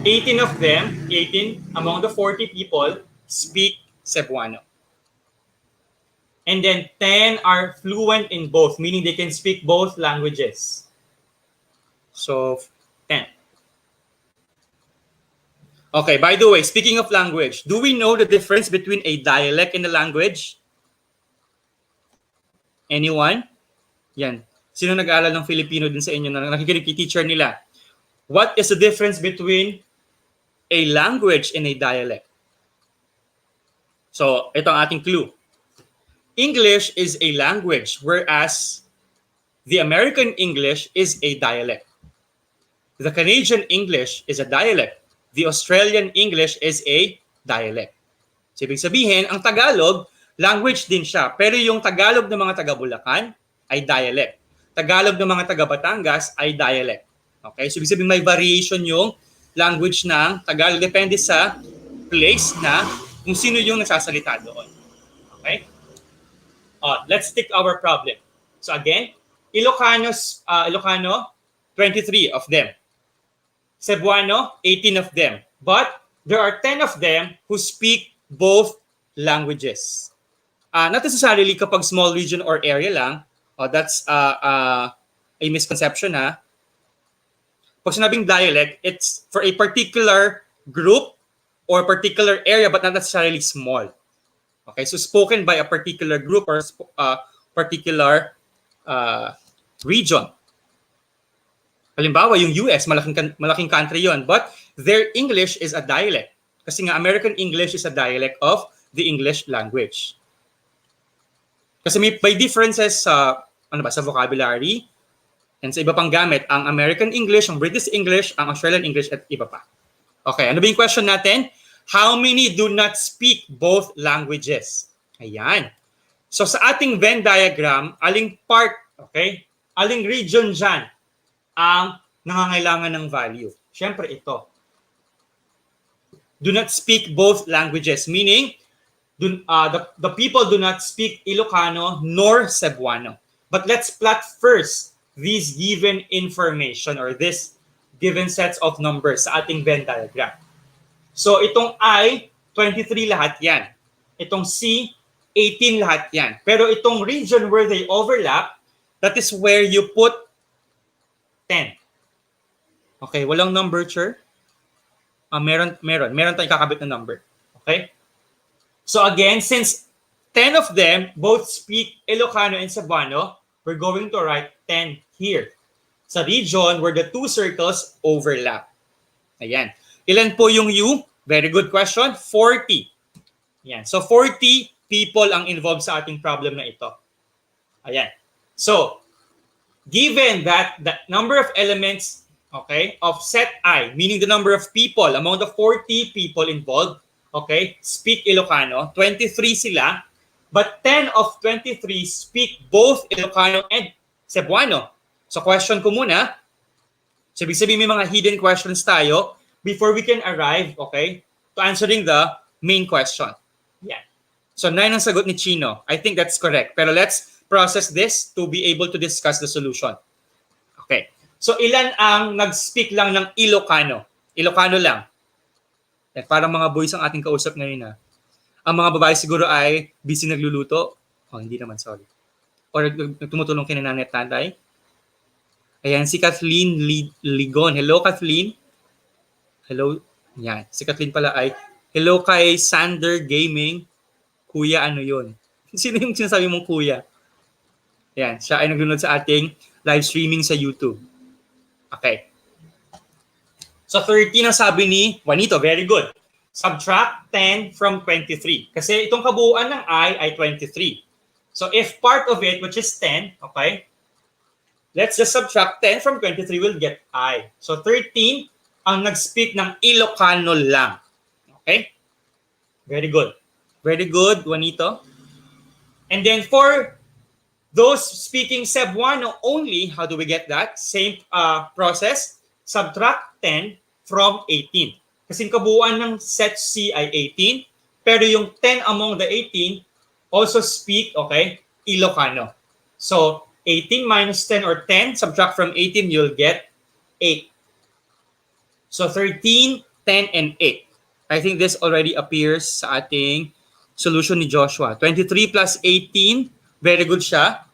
18 of them, 18 among the 40 people, speak Cebuano. And then 10 are fluent in both, meaning they can speak both languages. So, 10. Okay, by the way, speaking of language, do we know the difference between a dialect and a language? Anyone? Yan. Sino nag-aaral ng Filipino din sa inyo na nakikinig kay teacher nila? What is the difference between a language and a dialect? So, ito ang ating clue. English is a language, whereas the American English is a dialect. The Canadian English is a dialect. The Australian English is a dialect. So, ibig sabihin, ang Tagalog, language din siya. Pero yung Tagalog ng mga taga-Bulacan ay dialect. Tagalog ng mga taga-Batangas ay dialect. Okay? So, ibig sabihin, may variation yung language ng Tagalog. Depende sa place na kung sino yung nagsasalita doon. Okay? Let's take our problem. So, again, Ilocano, 23 of them. Cebuano, 18 of them. But there are 10 of them who speak both languages. Not necessarily kapag small region or area lang. That's a misconception, ha? Pag sinabing dialect, it's for a particular group or particular area but not necessarily small. Okay, so spoken by a particular group or particular region. Halimbawa, yung US, malaking country yon, but their English is a dialect. Kasi nga, American English is a dialect of the English language. Kasi may differences sa sa vocabulary and sa iba pang gamit. Ang American English, ang British English, ang Australian English at iba pa. Okay, ano ba yung question natin? How many do not speak both languages? Ayan. So sa ating Venn diagram, aling part, okay? Aling region dyan ang nangangailangan ng value? Siyempre ito. Do not speak both languages, meaning the people do not speak Ilocano nor Cebuano. But let's plot first these given information or this given sets of numbers sa ating Venn diagram. So itong I, 23 lahat yan. Itong C, 18 lahat yan. Pero itong region where they overlap, that is where you put 10. Okay, walang number, sir? Meron tayong kakabit na number. Okay? So again, since 10 of them both speak Ilocano and Cebuano, we're going to write 10 here. Sa region where the two circles overlap. Ayan. Ilan po yung U? Very good question. 40. Ayan. So 40 people ang involved sa ating problem na ito. Ayan. So, given that the number of elements, okay, of set I, meaning the number of people among the 40 people involved, okay, speak Ilocano, 23 sila, but 10 of 23 speak both Ilocano and Cebuano. So question ko muna, so ibig sabihin may mga hidden questions tayo before we can arrive, okay, to answering the main question. Yeah. So 9 ang sagot ni Chino. I think that's correct. Pero let's process this to be able to discuss the solution. Okay. So ilan ang nag-speak lang ng Ilocano? Ilocano lang. Yan, parang mga boys ang ating kausap ngayon ha. Ang mga babae siguro ay busy nagluluto. Oh, hindi naman, sorry. Or tumutulong kina nanay at tatay. Ayan, si Kathleen Ligon. Hello, Kathleen. Hello. Yan, si Kathleen pala ay, hello kay Sander Gaming. Kuya, ano yun? Sino yung sinasabi mong kuya? Yan, siya ay naglunod sa ating live streaming sa YouTube. Okay. So 13 ang sabi ni Juanito. Very good. Subtract 10 from 23. Kasi itong kabuuan ng I ay 23. So if part of it, which is 10, okay, let's just subtract 10 from 23, we'll get I. So 13 ang nag-speak ng Ilocano lang. Okay? Very good. Very good, Juanito. And then for those speaking Cebuano only, how do we get that? Same process. Subtract 10 from 18. Kasi kabuuan ng set C ay 18, pero yung 10 among the 18 also speak, okay, Ilocano. So 18 minus 10 or 10, subtract from 18, you'll get 8. So 13, 10, and 8. I think this already appears sa ating solution ni Joshua. 23 plus 18, very good siya,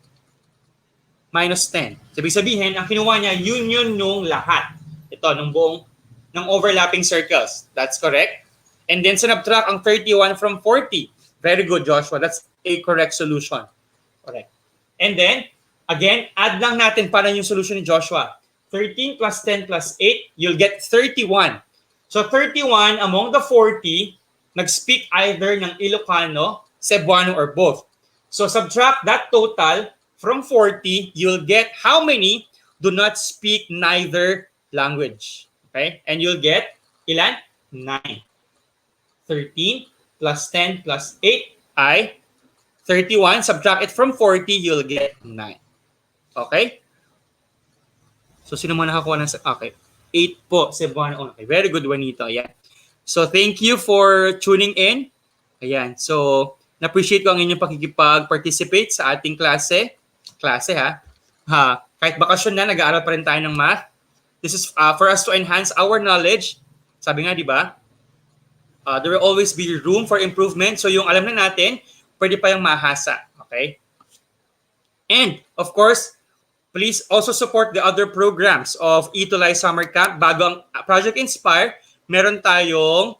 minus 10. So, ibig sabihin, ang kinuha niya, union nung lahat. Ito, nung buong, ng overlapping circles. That's correct. And then, sinubtract ang 31 from 40. Very good, Joshua. That's a correct solution. Correct. And then, again, add lang natin para yung solution ni Joshua. 13 plus 10 plus 8, you'll get 31. So 31 among the 40, nag-speak either ng Ilocano, Cebuano, or both. So subtract that total from 40, you'll get how many do not speak neither language. Okay? And you'll get, ilan? 9. 13 plus 10 plus 8 ay 31. Subtract it from 40, you'll get 9. Okay? So, sino mo nakakuha ng... Okay. 8 po, Cebuano. Okay. Very good, Juanito. Ayan. So, thank you for tuning in. Ayan. So, na-appreciate ko ang inyong pakikipag-participate sa ating klase. Klase, ha? Kahit bakasyon na, nag-aaral pa rin tayo ng math. This is for us to enhance our knowledge. Sabi nga, di ba? There will always be room for improvement. So, yung alam na natin, pwede pa yung mahasa. Okay? And, of course, please also support the other programs of ETUlay Summer Camp. Bago ang Project Inspire, meron tayong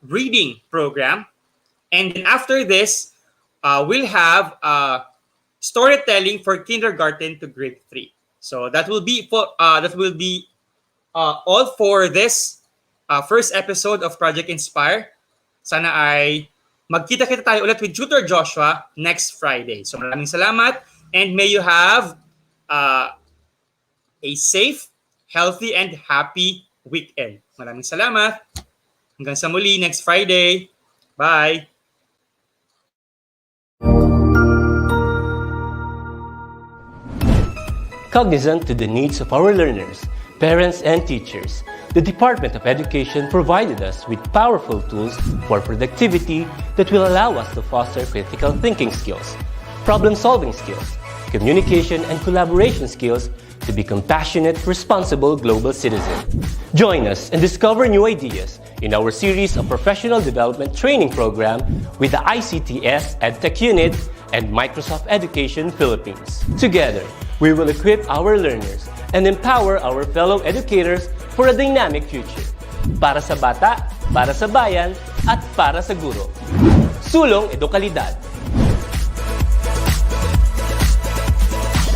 reading program. And then after this, we'll have storytelling for kindergarten to grade 3. So that will be all for this first episode of Project Inspire. Sana ay magkita-kita tayo ulit with Tutor Joshua next Friday. So maraming salamat and may you have a safe, healthy, and happy weekend. Maraming salamat. Hanggang sa muli next Friday. Bye! Cognizant to the needs of our learners, parents, and teachers, the Department of Education provided us with powerful tools for productivity that will allow us to foster critical thinking skills, problem-solving skills, communication and collaboration skills to be compassionate, responsible global citizens. Join us and discover new ideas in our series of professional development training program with the ICTS-EdTech unit and Microsoft Education Philippines. Together, we will equip our learners and empower our fellow educators for a dynamic future. Para sa bata, para sa bayan, at para sa guro. Sulong Edukalidad.